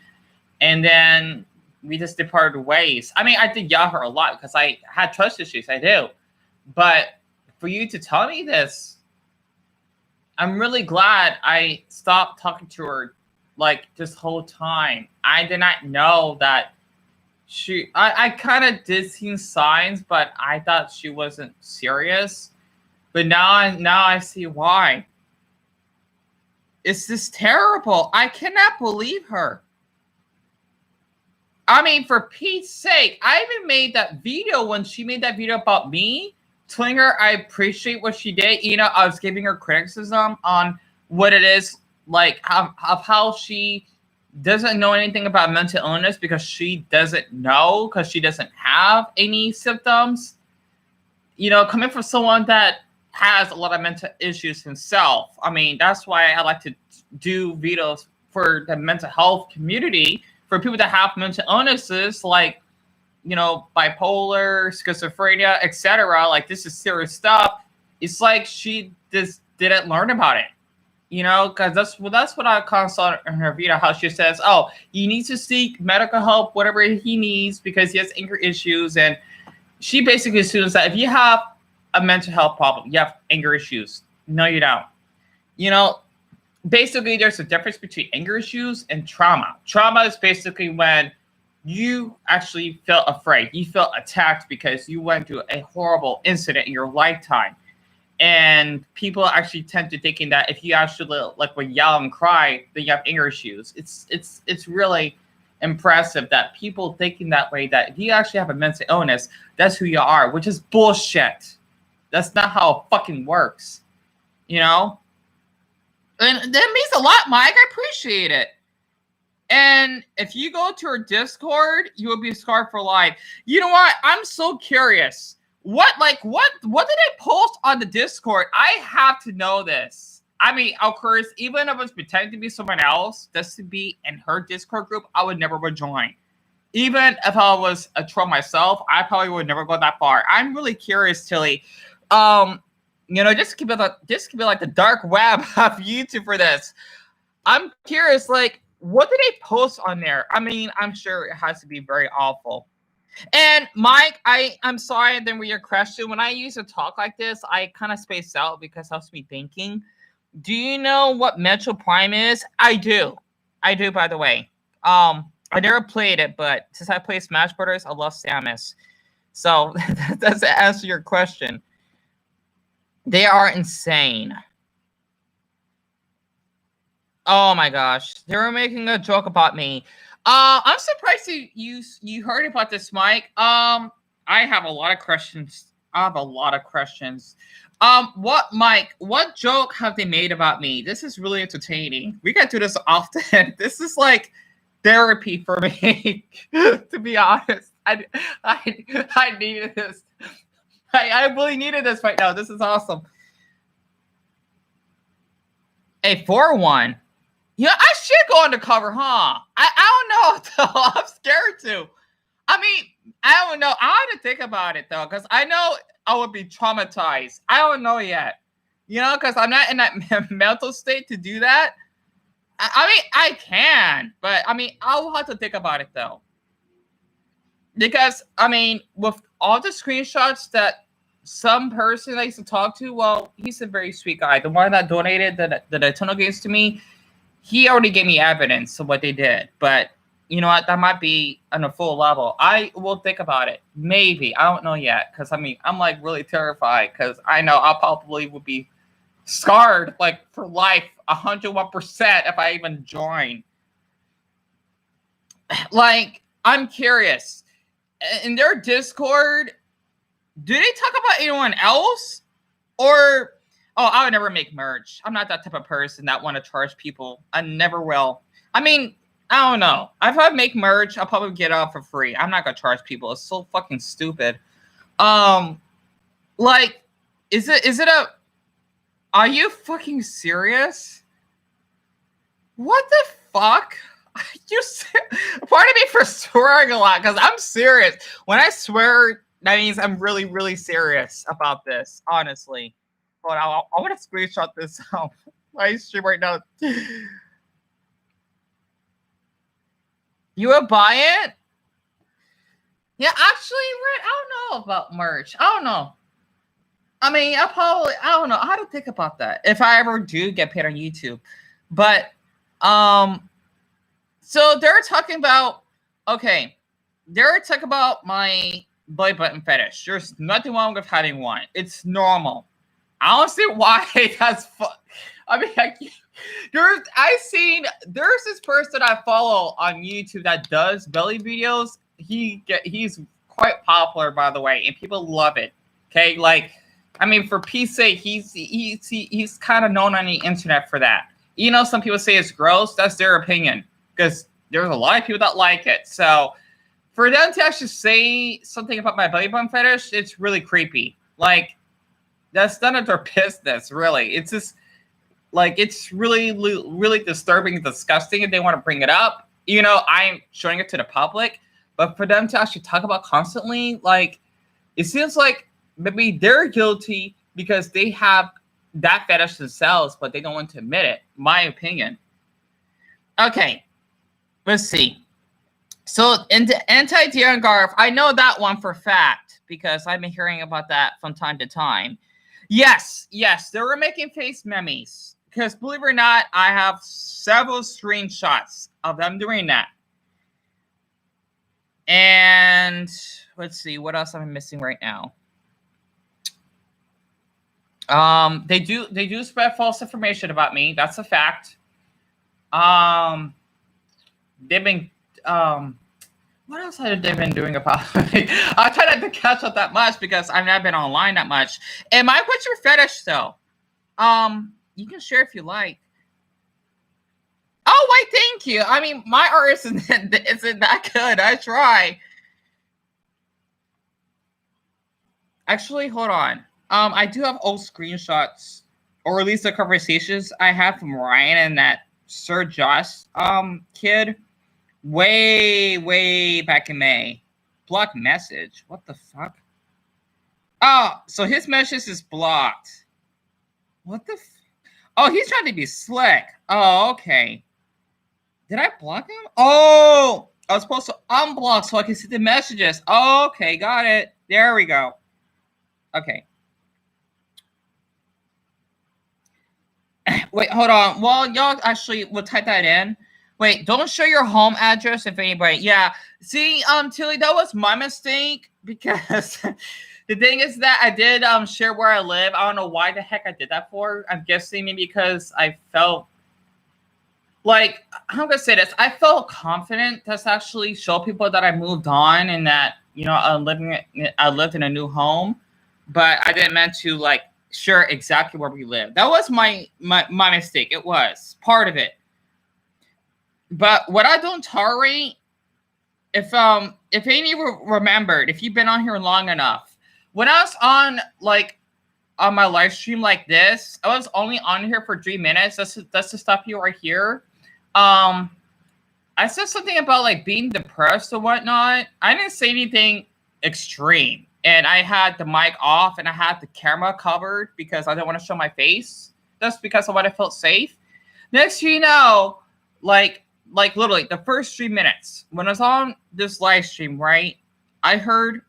And then we just departed ways. I mean, I did yell at her a lot because I had trust issues. I do. But for you to tell me this, I'm really glad I stopped talking to her like this whole time. I did not know that I kind of did see signs, but I thought she wasn't serious. But now I see why. It's just terrible. I cannot believe her. I mean, for Pete's sake, I even made that video when she made that video about me, telling her I appreciate what she did. I was giving her criticism on what it is, like how she doesn't know anything about mental illness because she doesn't know, because she doesn't have any symptoms. Coming from someone that has a lot of mental issues himself. I mean, that's why I like to do videos for the mental health community, for people that have mental illnesses like, bipolar, schizophrenia, etc. Like, this is serious stuff. It's like she just didn't learn about it, because that's what I kind of saw in her video, how she says, oh, you need to seek medical help, whatever he needs, because he has anger issues. And she basically assumes that if you have a mental health problem, you have anger issues. No, you don't. Basically, there's a difference between anger issues and trauma. Trauma is basically when you actually felt afraid. You felt attacked because you went through a horrible incident in your lifetime. And people actually tend to thinking that if you actually like would yell and cry, then you have anger issues. It's really impressive that people thinking that way, that if you actually have a mental illness, that's who you are, which is bullshit. That's not how it fucking works. And that means a lot, Mike. I appreciate it. And if you go to her Discord, you will be scarred for life. You know what? I'm so curious. What did they post on the Discord? I have to know this. I mean, of course, even if it was pretending to be someone else, just to be in her Discord group, I would never join. Even if I was a troll myself, I probably would never go that far. I'm really curious, Tilly. Just keep it like the dark web of YouTube for this. I'm curious, like, what did they post on there? I mean, I'm sure it has to be very awful. And Mike, I'm sorry I didn't read your question. When I used to talk like this, I kind of space out because it helps me thinking. Do you know what Metro Prime is? I do, by the way. I never played it, but since I play Smash Brothers, I love Samus. So that's to answer your question. They are insane. Oh my gosh, they were making a joke about me. I'm surprised you heard about this, Mike. I have a lot of questions. What joke have they made about me? This is really entertaining. We gotta do this often. This is like therapy for me, to be honest. I needed this. I really needed this right now. This is awesome. A 4-1. Yeah, I should go undercover, huh? I don't know, though. I'm scared to. I mean, I don't know. I have to think about it, though, because I know I would be traumatized. I don't know yet. Because I'm not in that mental state to do that. I mean, I can, but I mean, I'll have to think about it, though. Because, I mean, with all the screenshots that some person I used to talk to, well, he's a very sweet guy. The one that donated the Nintendo games to me, he already gave me evidence of what they did. But you know what? That might be on a full level. I will think about it. Maybe. I don't know yet. Because, I mean, I'm, like, really terrified. Because I know I probably would be scarred, like, for life, 101% if I even join. Like, I'm curious. In their Discord, do they talk about anyone else? Or, oh, I would never make merch. I'm not that type of person that want to charge people. I never will. I mean, I don't know. If I make merch, I'll probably get it out for free. I'm not gonna charge people. It's so fucking stupid. Um, like, is it a? Are you fucking serious? What the fuck? Pardon me for swearing a lot because I'm serious. When I swear, that means I'm really, really serious about this. Honestly, hold on. I want to screenshot this live stream right now. You would buy it? Yeah, actually, Red, I don't know about merch. I don't know. I mean, I don't know how to think about that if I ever do get paid on YouTube. But so they're talking about, okay, they're talking about my belly button fetish. There's nothing wrong with having one. It's normal. I don't see why that's I mean, there's this person I follow on YouTube that does belly videos. He's quite popular, by the way, and people love it. Okay, like, I mean, for Pete's sake, he's kind of known on the internet for that. You know, some people say it's gross. That's their opinion because there's a lot of people that like it. So for them to actually say something about my belly button fetish, it's really creepy. Like, that's none of their business, really. It's just like, it's really, really disturbing and disgusting if they want to bring it up. You know, I'm showing it to the public, but for them to actually talk about constantly, like, it seems like maybe they're guilty because they have that fetish themselves, but they don't want to admit it. My opinion. Okay, let's see. So in the anti-Darren Garf, I know that one for fact because I've been hearing about that from time to time. Yes, they were making face memes because, believe it or not, I have several screenshots of them doing that. And let's see, what else am I missing right now? They do spread false information about me. That's a fact. They've been what else have they been doing about me? I try not to catch up that much because I've not been online that much. And what's your fetish though? You can share if you like. Oh, why? Thank you. I mean, my art isn't that good. I try. Actually, hold on. I do have old screenshots, or at least the conversations I had from Ryan and that Sir Josh kid way back in May. Block message. What the fuck? Oh, so his message is blocked. What the oh, he's trying to be slick. Oh, okay. Did I block him? Oh, I was supposed to unblock so I can see the messages. Oh, okay, got it. There we go. Okay. Wait, hold on. Well, y'all actually will type that in. Wait, don't show your home address if anybody. Yeah. See, Tilly, that was my mistake because the thing is that I did share where I live. I don't know why the heck I did that for. I'm guessing maybe because I felt like, I'm gonna say this. I felt confident to actually show people that I moved on and that, you know, I lived in a new home, but I didn't meant to like share exactly where we live. That was my mistake. It was part of it. But what I don't tolerate, if any of you remembered, if you've been on here long enough, when I was on my live stream like this, I was only on here for 3 minutes. That's the stuff you are here. I said something about like being depressed or whatnot. I didn't say anything extreme. And I had the mic off and I had the camera covered because I didn't want to show my face. That's because of what I felt safe. Next thing you know, like literally the first 3 minutes when I was on this live stream, right? I heard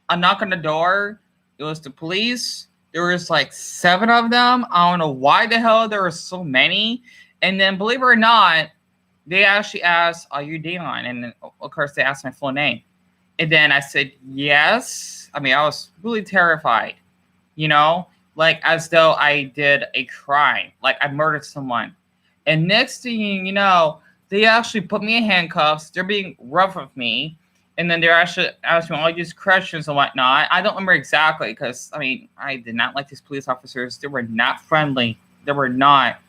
a knock on the door. It was the police. There was like 7 of them. I don't know why the hell there were so many. And then, believe it or not, they actually asked, "Are you Dion?" And then, of course, they asked my full name. And then I said, yes. I mean, I was really terrified, you know, like as though I did a crime, like I murdered someone. And next thing you know, they actually put me in handcuffs. They're being rough with me. And then they're actually asking me all these questions and whatnot. I don't remember exactly because, I mean, I did not like these police officers. They were not friendly. They were not.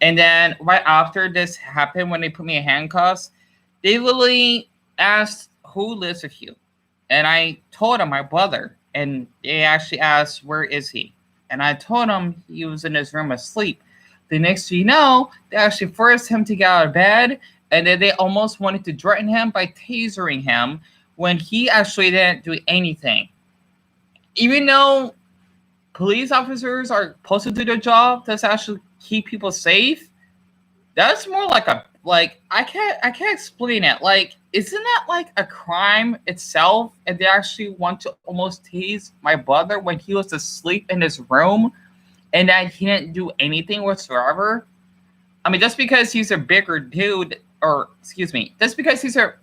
And then right after this happened, when they put me in handcuffs, they literally asked, "Who lives with you?" And I told them my brother. And they actually asked, "Where is he?" And I told them he was in his room asleep. The next thing you know, they actually forced him to get out of bed. And then they almost wanted to threaten him by tasering him when he actually didn't do anything. Even though police officers are supposed to do their job to actually keep people safe, that's more like a like I can't explain it. Like, isn't that like a crime itself? And they actually want to almost tase my brother when he was asleep in his room and that he didn't do anything whatsoever. I mean, just because he's a bigger dude, or excuse me, just because he's a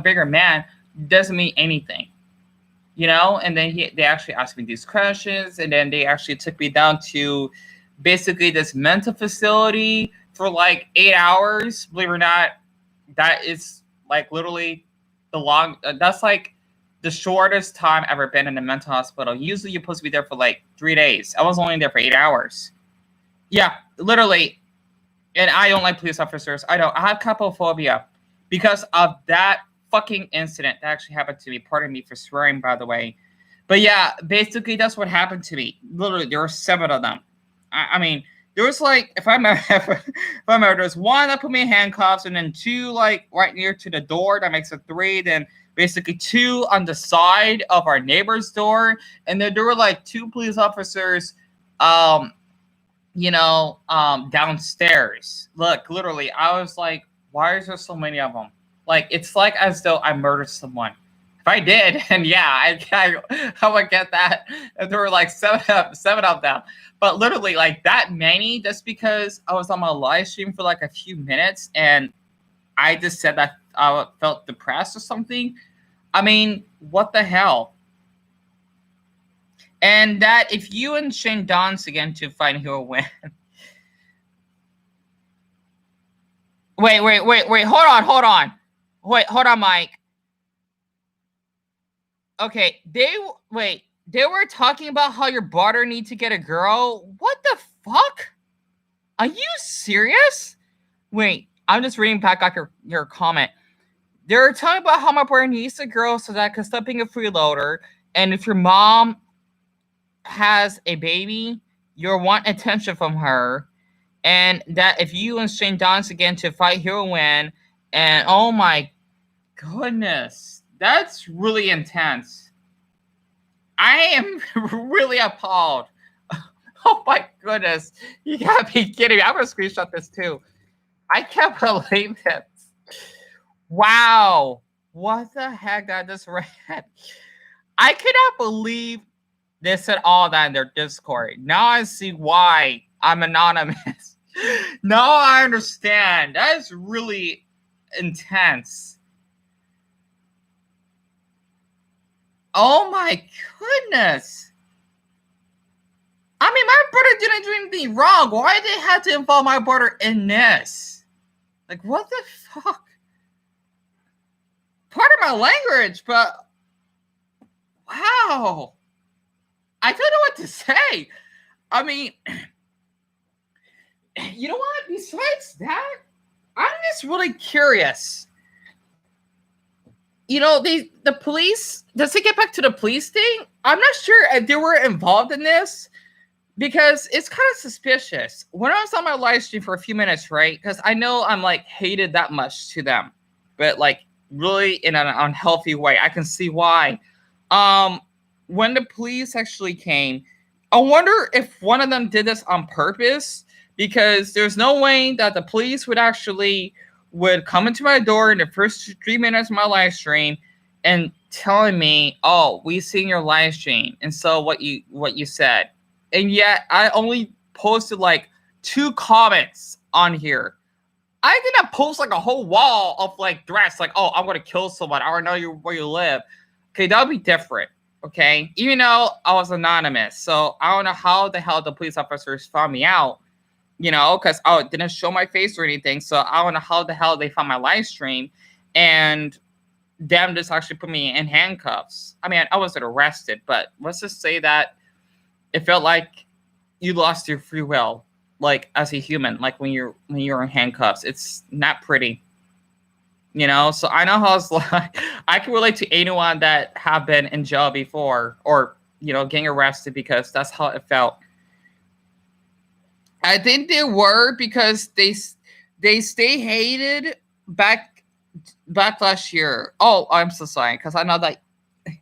bigger man, doesn't mean anything. And then they actually asked me these questions, and then they actually took me down to basically this mental facility for like 8 hours. Believe it or not, that is like literally that's like the shortest time I've ever been in a mental hospital. Usually you're supposed to be there for like 3 days. I was only there for 8 hours. Yeah, literally. And I don't like police officers. I don't. I have capophobia because of that fucking incident that actually happened to me. Pardon me for swearing, by the way. But yeah, basically that's what happened to me. Literally, there were 7 of them. I mean, there was like, if I remember, there was 1 that put me in handcuffs, and then 2 like right near to the door. That makes it 3. Then basically 2 on the side of our neighbor's door, and then there were like 2 police officers, downstairs. Look, literally, I was like, why is there so many of them? Like, it's like as though I murdered someone. If I did, and yeah, I would get that. If there were like seven of them. But literally, like that many, just because I was on my live stream for like a few minutes and I just said that I felt depressed or something. I mean, what the hell? And that if you and Shane dance again to find who will win. Wait. Hold on. Wait, hold on, Mike. Okay, they were talking about how your brother needs to get a girl. What the fuck? Are you serious? Wait, I'm just reading back up your comment. They're talking about how my brother needs a girl so that I can stop being a freeloader. And if your mom has a baby, you'll want attention from her. And that if you and Shane dance again to fight, he'll win. And oh my goodness, that's really intense. I am really appalled. Oh my goodness. You gotta be kidding me. I'm gonna screenshot this too. I can't believe this. Wow. What the heck I just read? I cannot believe they said all that in their Discord. Now I see why I'm anonymous. Now I understand. That is really intense. Oh my goodness. I mean, my brother didn't do anything wrong. Why did they have to involve my brother in this? Like, what the fuck? Pardon my language, but wow. I don't know what to say. I mean, you know what? Besides that, I'm just really curious. The police, does it get back to the police thing? I'm not sure if they were involved in this because it's kind of suspicious. When I was on my live stream for a few minutes, right? Because I know I'm like hated that much to them, but like really in an unhealthy way. I can see why. When the police actually came, I wonder if one of them did this on purpose, because there's no way that the police would come into my door in the first 3 minutes of my live stream and telling me, "Oh, we seen your live stream, and so what you said." And yet I only posted like 2 comments on here. I didn't post like a whole wall of like threats, like, "Oh, I'm gonna kill someone. I already know where you live." Okay, that would be different. Okay, even though I was anonymous, so I don't know how the hell the police officers found me out. Because I didn't show my face or anything, so I don't know how the hell they found my live stream. And them just actually put me in handcuffs. I mean, I wasn't arrested, but let's just say that it felt like you lost your free will, like as a human, like when you're in handcuffs. It's not pretty, you know. So I know how it's like. I can relate to anyone that have been in jail before, or getting arrested, because that's how it felt. I think they were, because they stay hated back last year. Oh, I'm so sorry, because I know that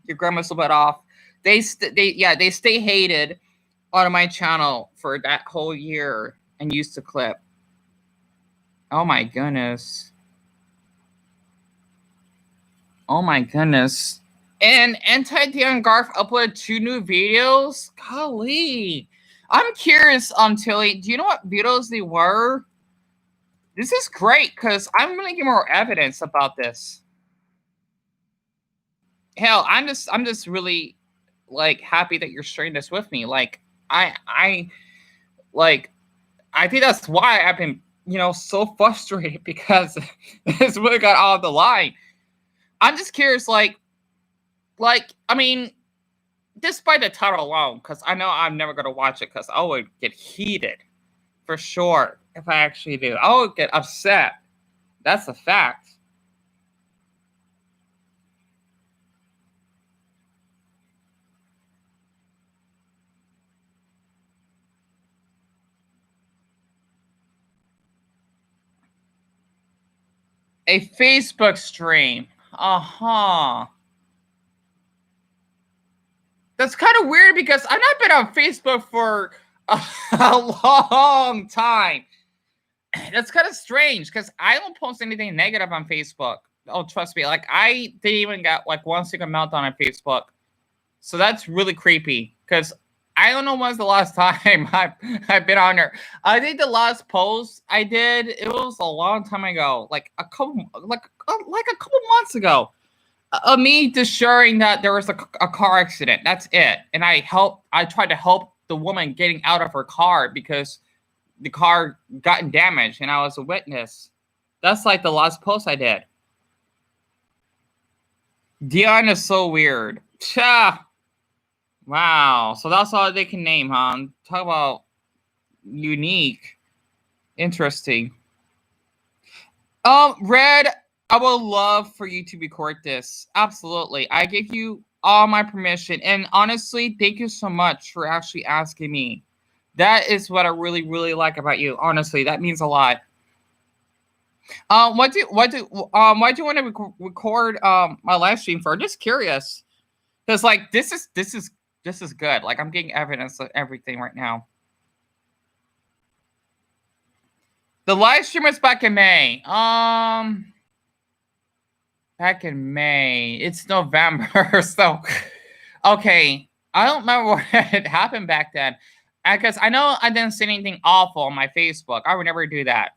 your grammar's a bit off. They stay hated on my channel for that whole year and used the clip. Oh my goodness. Oh my goodness. And Anti-Dion Garth uploaded 2 new videos? Golly. I'm curious, Tilly, do you know what videos they were? This is great, because I'm going to get more evidence about this. Hell, I'm just really, like, happy that you're sharing this with me. Like, I think that's why I've been, so frustrated, because this really got out of the line. I'm just curious, like, I mean, despite the title alone, because I know I'm never going to watch it, because I would get heated, for sure, if I actually do. I would get upset. That's a fact. A Facebook stream. Uh-huh. That's kind of weird, because I've not been on Facebook for a long time. That's kind of strange, because I don't post anything negative on Facebook. Oh, trust me. Like, I didn't even get like one single meltdown on Facebook. So that's really creepy, because I don't know when's the last time I've been on there. I think the last post I did, it was a long time ago, like a couple months ago. Me just sharing that there was a car accident. That's it. And I tried to help the woman getting out of her car, because the car gotten damaged, and I was a witness. That's like the last post I did. Dion is so weird. Cha. Wow. So that's all they can name, huh? Talk about unique. Interesting. Red, I would love for you to record this. Absolutely. I give you all my permission. And honestly, thank you so much for actually asking me. That is what I really, really like about you. Honestly, that means a lot. Why do you want to record my live stream for? Just curious. Because like this is good. Like, I'm getting evidence of everything right now. The live stream was back in May. Back in May. It's November, so okay. I don't remember what had happened back then. Because I know I didn't say anything awful on my Facebook. I would never do that.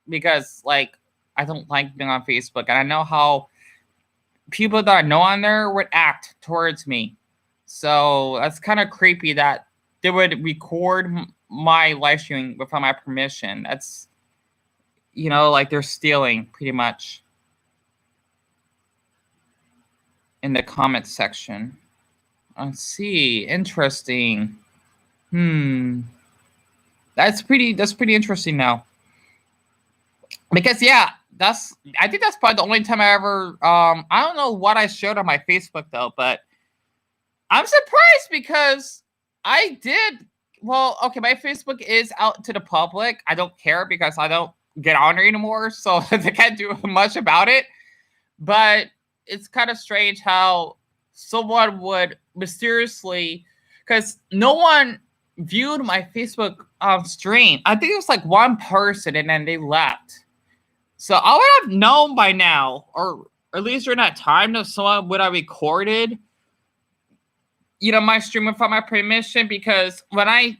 Because, like, I don't like being on Facebook. And I know how people that I know on there would act towards me. So that's kind of creepy that they would record my live streaming without my permission. That's, like they're stealing pretty much. In the comment section. Let's see. Interesting. That's pretty interesting now. Because yeah, I think that's probably the only time I ever I don't know what I showed on my Facebook though, but I'm surprised, because I did well, okay, my Facebook is out to the public. I don't care, because I don't get on there anymore, so I can't do much about it. But it's kind of strange how someone would mysteriously, because no one viewed my Facebook stream. I think it was like one person, and then they left. So I would have known by now, or at least during that time, if someone would have recorded, my stream without my permission, because when I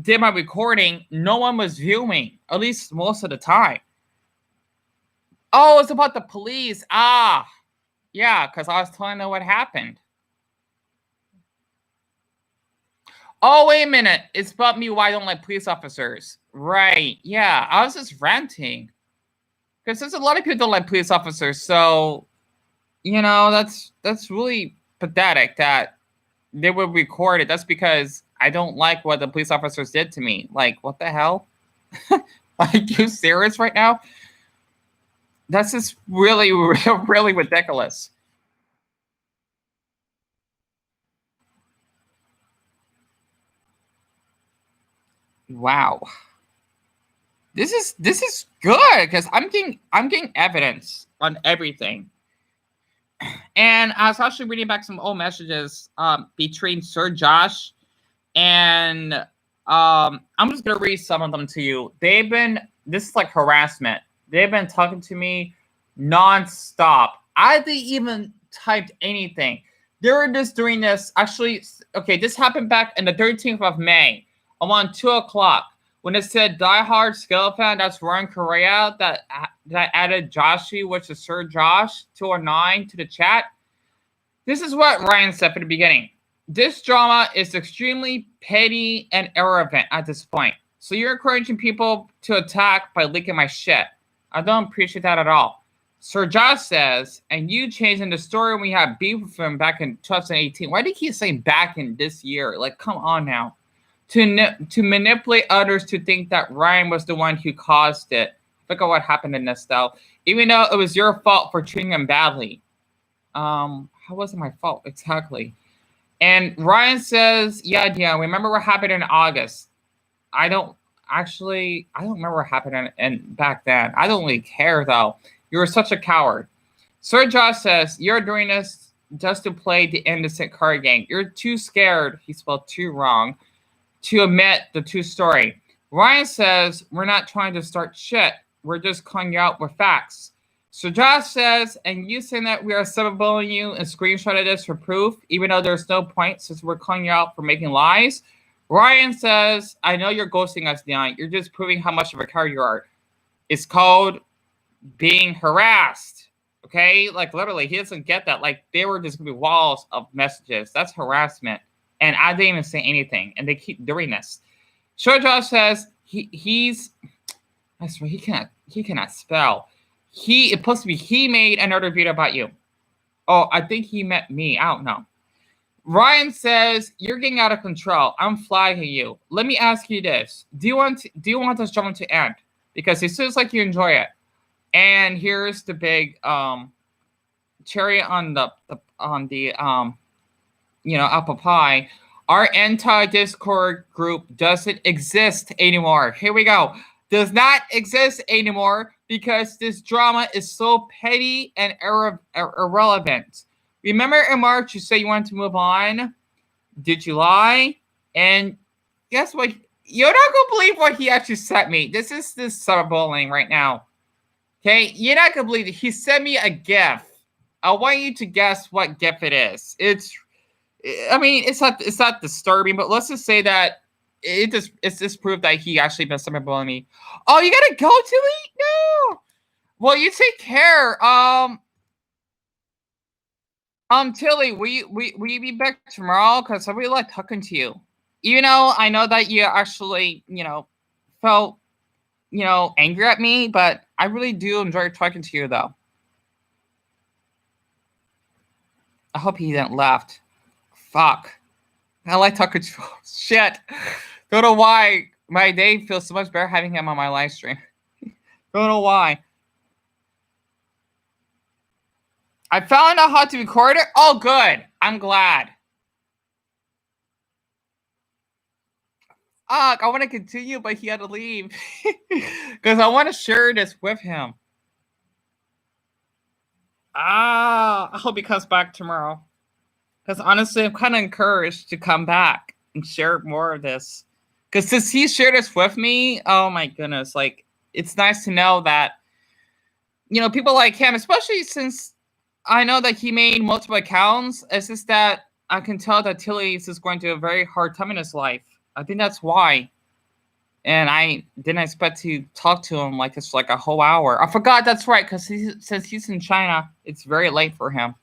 did my recording, no one was viewing, at least most of the time. Oh, it's about the police. Yeah, because I was telling them what happened. Oh, wait a minute. It's about me why I don't like police officers. Right. Yeah, I was just ranting. Because there's a lot of people don't like police officers, so That's really pathetic that they would record it. That's because I don't like what the police officers did to me. Like, what the hell? Like, you serious right now? That's just really, really ridiculous. Wow. This is good because I'm getting evidence on everything. And I was actually reading back some old messages between Sir Josh and I'm just gonna read some of them to you. This is like harassment. They've been talking to me nonstop. I didn't even typed anything. They were just doing this. Actually, okay, this happened back in the 13th of May around 2 o'clock when it said Die Hard Skeleton. That's Ryan Correa that added Joshy, which is Sir Josh 209 to the chat. This is what Ryan said from the beginning. This drama is extremely petty and irrelevant at this point. So you're encouraging people to attack by leaking my shit. I don't appreciate that at all. Sir Josh says, and you changing the story when we had beef with him back in 2018. Why do you keep saying back in this year? Like, come on now. To manipulate others to think that Ryan was the one who caused it. Look at what happened in this, though. Even though it was your fault for treating him badly. How was it my fault? Exactly. And Ryan says, yeah, remember what happened in August? I don't remember what happened in back then. I don't really care, though. You were such a coward. Sir Josh says, you're doing this just to play the innocent card game. You're too scared, he spelled too wrong, to admit the true story. Ryan says, we're not trying to start shit. We're just calling you out with facts. So Josh says, and you saying that we are cyberbullying you and screenshotted this for proof, even though there's no point since we're calling you out for making lies. Ryan says, I know you're ghosting us, Dion. You're just proving how much of a coward you are. It's called being harassed. Okay? Like, literally, he doesn't get that. Like, they were just going to be walls of messages. That's harassment. And I didn't even say anything. And they keep doing this. So Josh says, he's, I swear, he cannot spell. It's supposed to be he made another video about you. Oh, I think he meant me. I don't know. Ryan says, you're getting out of control. I'm flagging you. Let me ask you this. Do you want this drama to end? Because it seems like you enjoy it. And here's the big cherry on the apple pie. Our anti-Discord group doesn't exist anymore. Here we go. Does not exist anymore because this drama is so petty and irrelevant. Remember in March you said you wanted to move on? Did you lie? And guess what? You're not going to believe what he actually sent me. This is this cyberbullying right now. Okay? You're not going to believe it. He sent me a GIF. I want you to guess what GIF it is. It's not disturbing, but let's just say that it's just proof that he actually been cyberbullying me. Oh, you gotta go, Tilly? No. Well, you take care. Tilly, will you be back tomorrow? Because I really like talking to you. I know that you actually, felt, angry at me, but I really do enjoy talking to you, though. I hope he didn't left. Fuck. I like talking to you. Shit. Don't know why my day feels so much better having him on my live stream. Don't know why. I found out how to record it. Oh, good. I'm glad. I want to continue, but he had to leave. Because I want to share this with him. I hope he comes back tomorrow. Because honestly, I'm kind of encouraged to come back and share more of this. Because since he shared this with me, oh my goodness, like, it's nice to know that, people like him, especially since I know that he made multiple accounts. It's just that I can tell that Tilly is going through a very hard time in his life. I think that's why. And I didn't expect to talk to him like this for like a whole hour. I forgot that's right, because since he's in China, it's very late for him.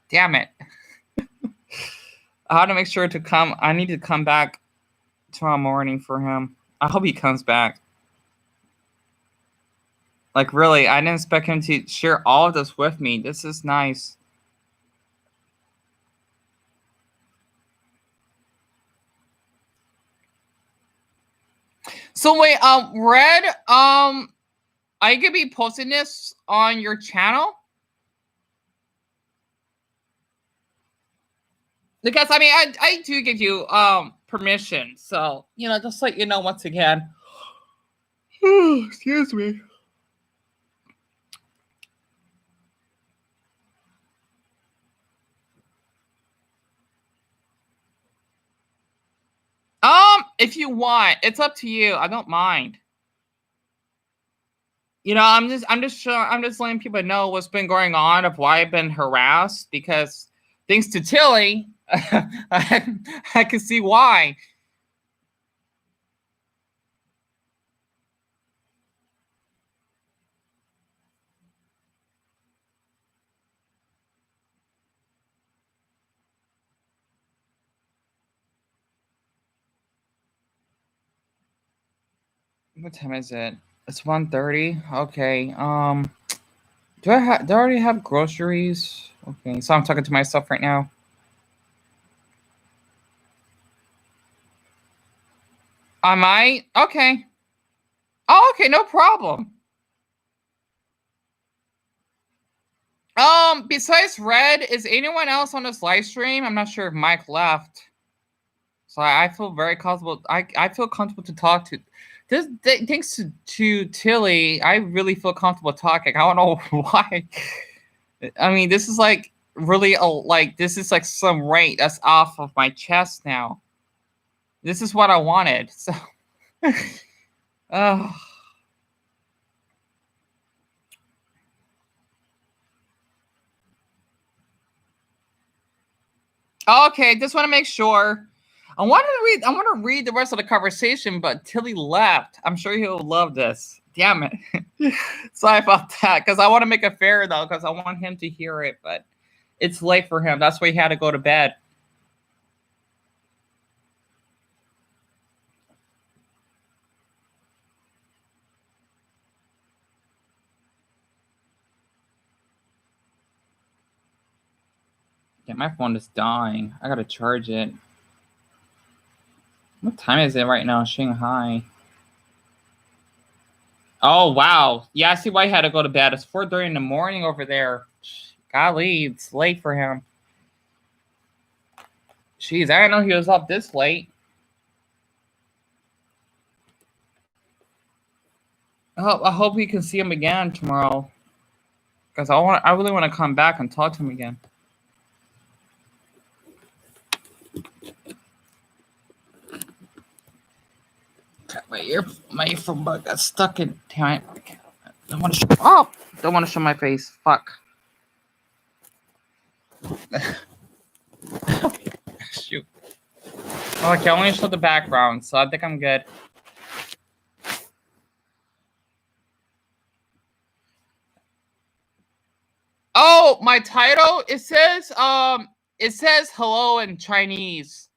Damn it. I have to make sure to come. I need to come back tomorrow morning for him. I hope he comes back. Like, really, I didn't expect him to share all of this with me. This is nice. So wait, Red, are you gonna be posting this on your channel? Because I mean, I do give you permission, so just let you know once again. Excuse me. If you want, it's up to you. I don't mind. I'm just letting people know what's been going on of why I've been harassed because thanks to Tilly, I can see why. What time is it? It's 1:30. Okay. Do I already have groceries? Okay, so I'm talking to myself right now. Am I? Okay. Oh, okay, no problem. Besides Red, is anyone else on this live stream? I'm not sure if Mike left. So I feel very comfortable. I feel comfortable to talk to. Thanks to Tilly, I really feel comfortable talking. I don't know why. I mean, this is like really this is like some weight that's off of my chest now. This is what I wanted. So, okay, just want to make sure. I want to read the rest of the conversation, but Tilly left. I'm sure he'll love this. Damn it. Sorry about that, because I want to make it fair though, because I want him to hear it, but it's late for him. That's why he had to go to bed. Yeah, my phone is dying. I gotta charge it. What time is it right now in Shanghai? Oh, wow. Yeah, I see why he had to go to bed. It's 4:30 in the morning over there. Golly, it's late for him. Jeez, I didn't know he was up this late. I hope we can see him again tomorrow. Because I really want to come back and talk to him again. My earphone bug got stuck in. Damn it. Don't want to show my face. Fuck. Shoot. Okay, I only show the background, so I think I'm good. Oh, my title, it says hello in Chinese.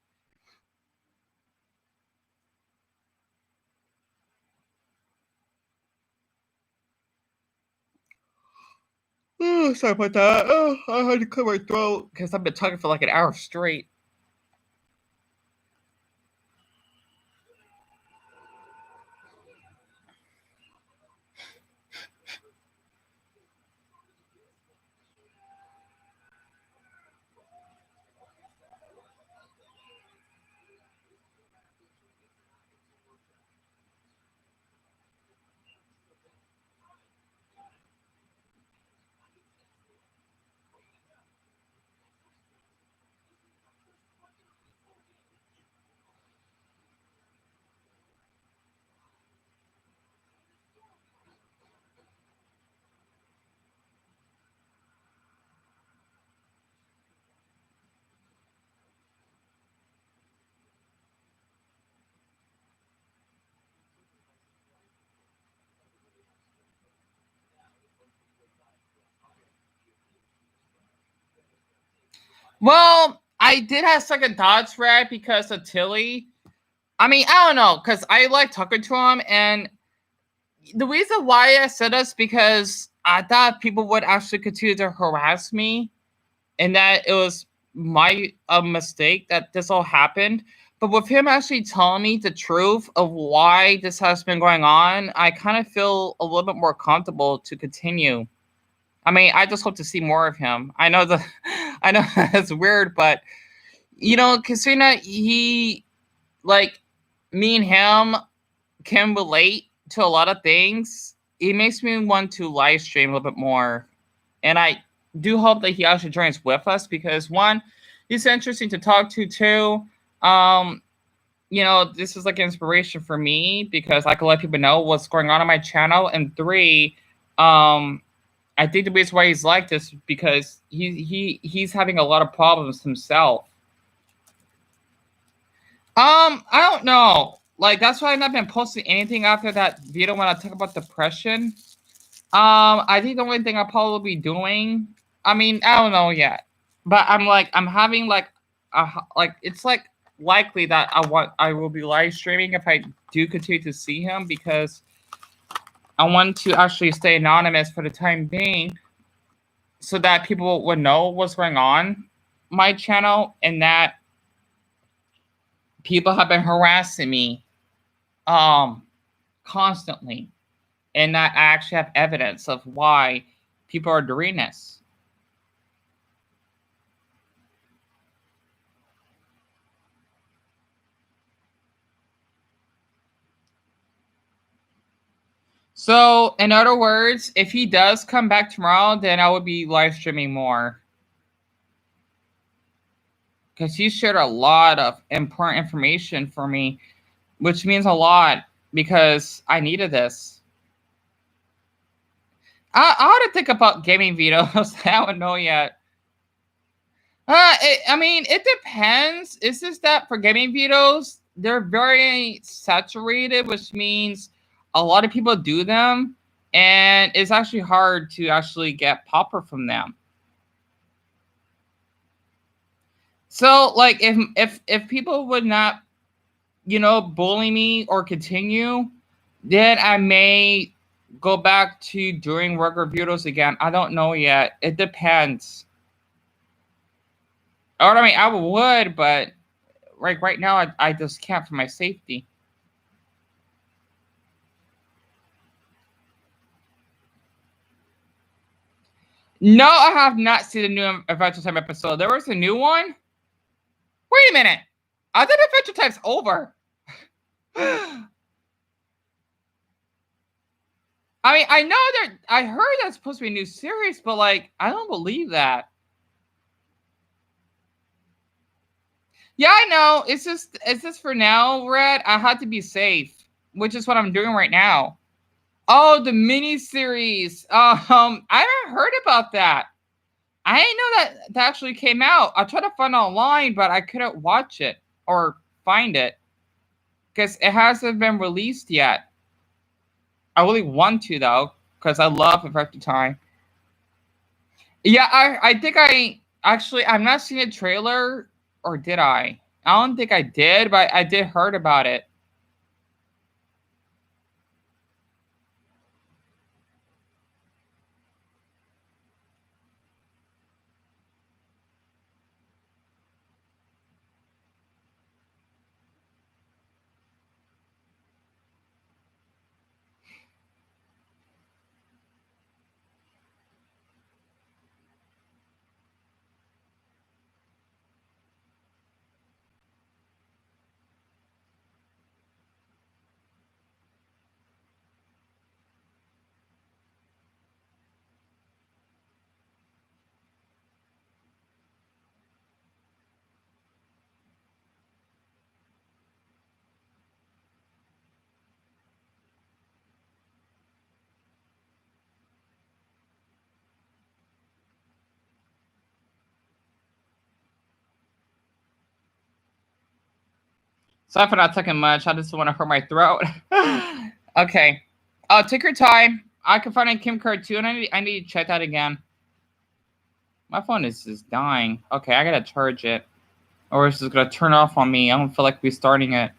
Oh, sorry about that. Oh, I had to clear my throat because I've been talking for like an hour straight. Well, I did have second thoughts, Red, because of Tilly. I mean, I don't know, because I like talking to him, and the reason why I said this because I thought people would actually continue to harass me, and that it was my mistake that this all happened. But with him actually telling me the truth of why this has been going on, I kind of feel a little bit more comfortable to continue. I mean, I just hope to see more of him. I know I know that's weird, but considering that he, like, me and him can relate to a lot of things, it makes me want to live stream a little bit more. And I do hope that he actually joins with us because one, he's interesting to talk to. Two, um, this is like inspiration for me because I can let people know what's going on my channel. And three, I think the reason why he's like this is because he's having a lot of problems himself. I don't know. Like, that's why I've not been posting anything after that video when I talk about depression. I think the only thing I'll probably be doing, I mean, I don't know yet, but I'm having it's like likely that I will be live streaming if I do continue to see him because I want to actually stay anonymous for the time being so that people would know what's going on my channel and that people have been harassing me constantly and that I actually have evidence of why people are doing this. So, in other words, if he does come back tomorrow, then I will be live streaming more. Because he shared a lot of important information for me, which means a lot because I needed this. I ought to think about gaming videos. I don't know yet. I mean, it depends. It's just that for gaming videos, they're very saturated, which means a lot of people do them, and it's actually hard to actually get popper from them. So, like, if people would not, bully me or continue, then I may go back to doing regular videos again. I don't know yet. It depends. Or I mean, I would, but right now, I just can't for my safety. No, I have not seen the new Adventure Time episode. There was a new one. Wait a minute. I thought Adventure Time's over. I mean, I know that I heard that's supposed to be a new series, but like, I don't believe that. Yeah, I know. It's just for now, Red. I had to be safe, which is what I'm doing right now. Oh, the mini series. I haven't heard about that. I didn't know that actually came out. I tried to find it online, but I couldn't watch it or find it because it hasn't been released yet. I really want to though, because I love Adventure Time. Yeah, I think I'm not seeing a trailer, or did I? I don't think I did, but I did heard about it. Sorry for not talking much. I just want to hurt my throat. Okay. Take your time. I can find a Kim cartoon. I need to check that again. My phone is just dying. Okay, I gotta charge it. Or it's just gonna turn off on me. I don't feel like restarting it.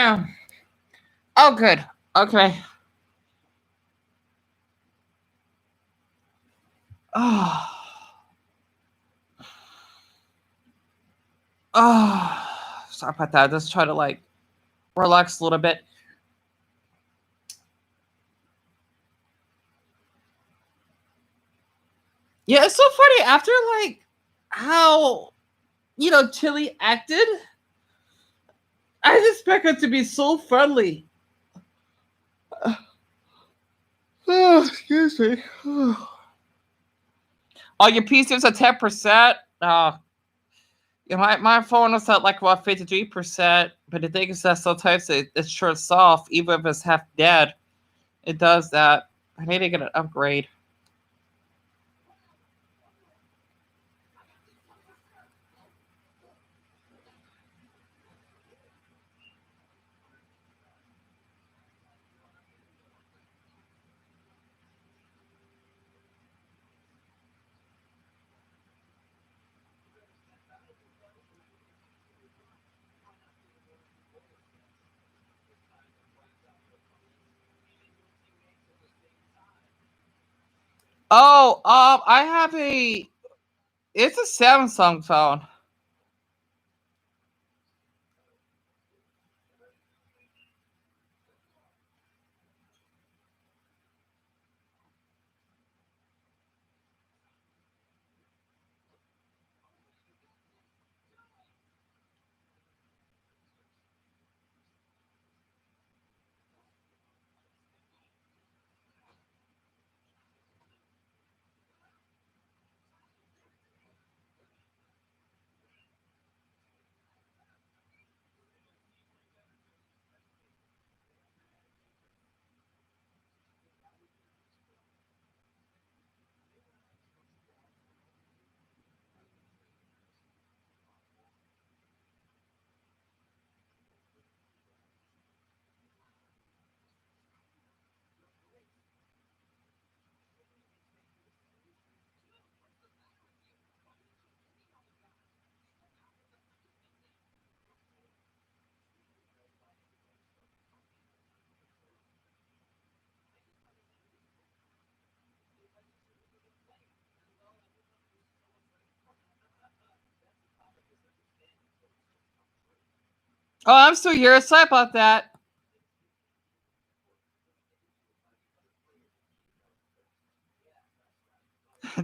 am. Oh, good. Okay. Oh. Oh. Sorry about that. Just try to like relax a little bit. Yeah, it's so funny after like how Chili acted. I didn't expect her to be so friendly. Oh, excuse me. Oh, your PC was at 10%. My phone is at like about 53%. But the thing is that sometimes it shuts off, even if it's half dead. It does that. I need to get an upgrade. Oh, I have it's a Samsung phone. Oh, I'm still here. Sorry about that.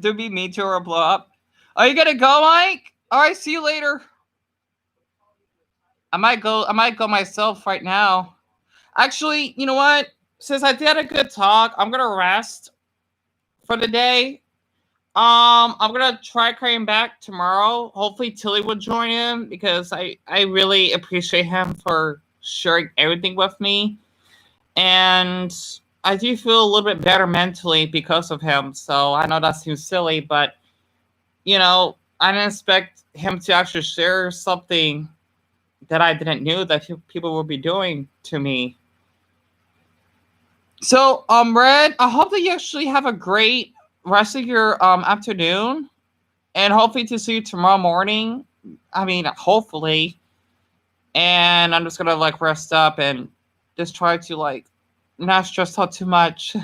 To be me to or blow up. Are you gonna go, Mike? All right, see you later. I might go myself right now. Actually, you know what? Since I did a good talk, I'm gonna rest for the day. I'm gonna try coming back tomorrow. Hopefully Tilly will join in because I really appreciate him for sharing everything with me. And I do feel a little bit better mentally because of him. So I know that seems silly, but I didn't expect him to actually share something that I didn't know that people would be doing to me. So, Red, I hope that you actually have a great rest of your afternoon, and hopefully to see you tomorrow morning. I mean, hopefully. And I'm just gonna like rest up and just try to like not stress out too much.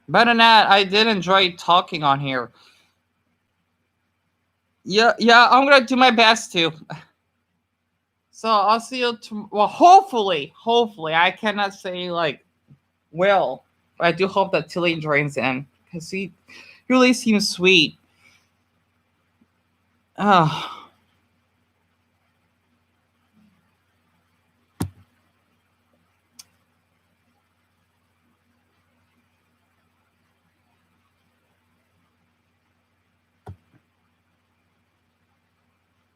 But than that, I did enjoy talking on here. Yeah, I'm gonna do my best to. So I'll see you well, hopefully. I cannot say like will, but I do hope that Tilly joins in because he really seems sweet. Oh.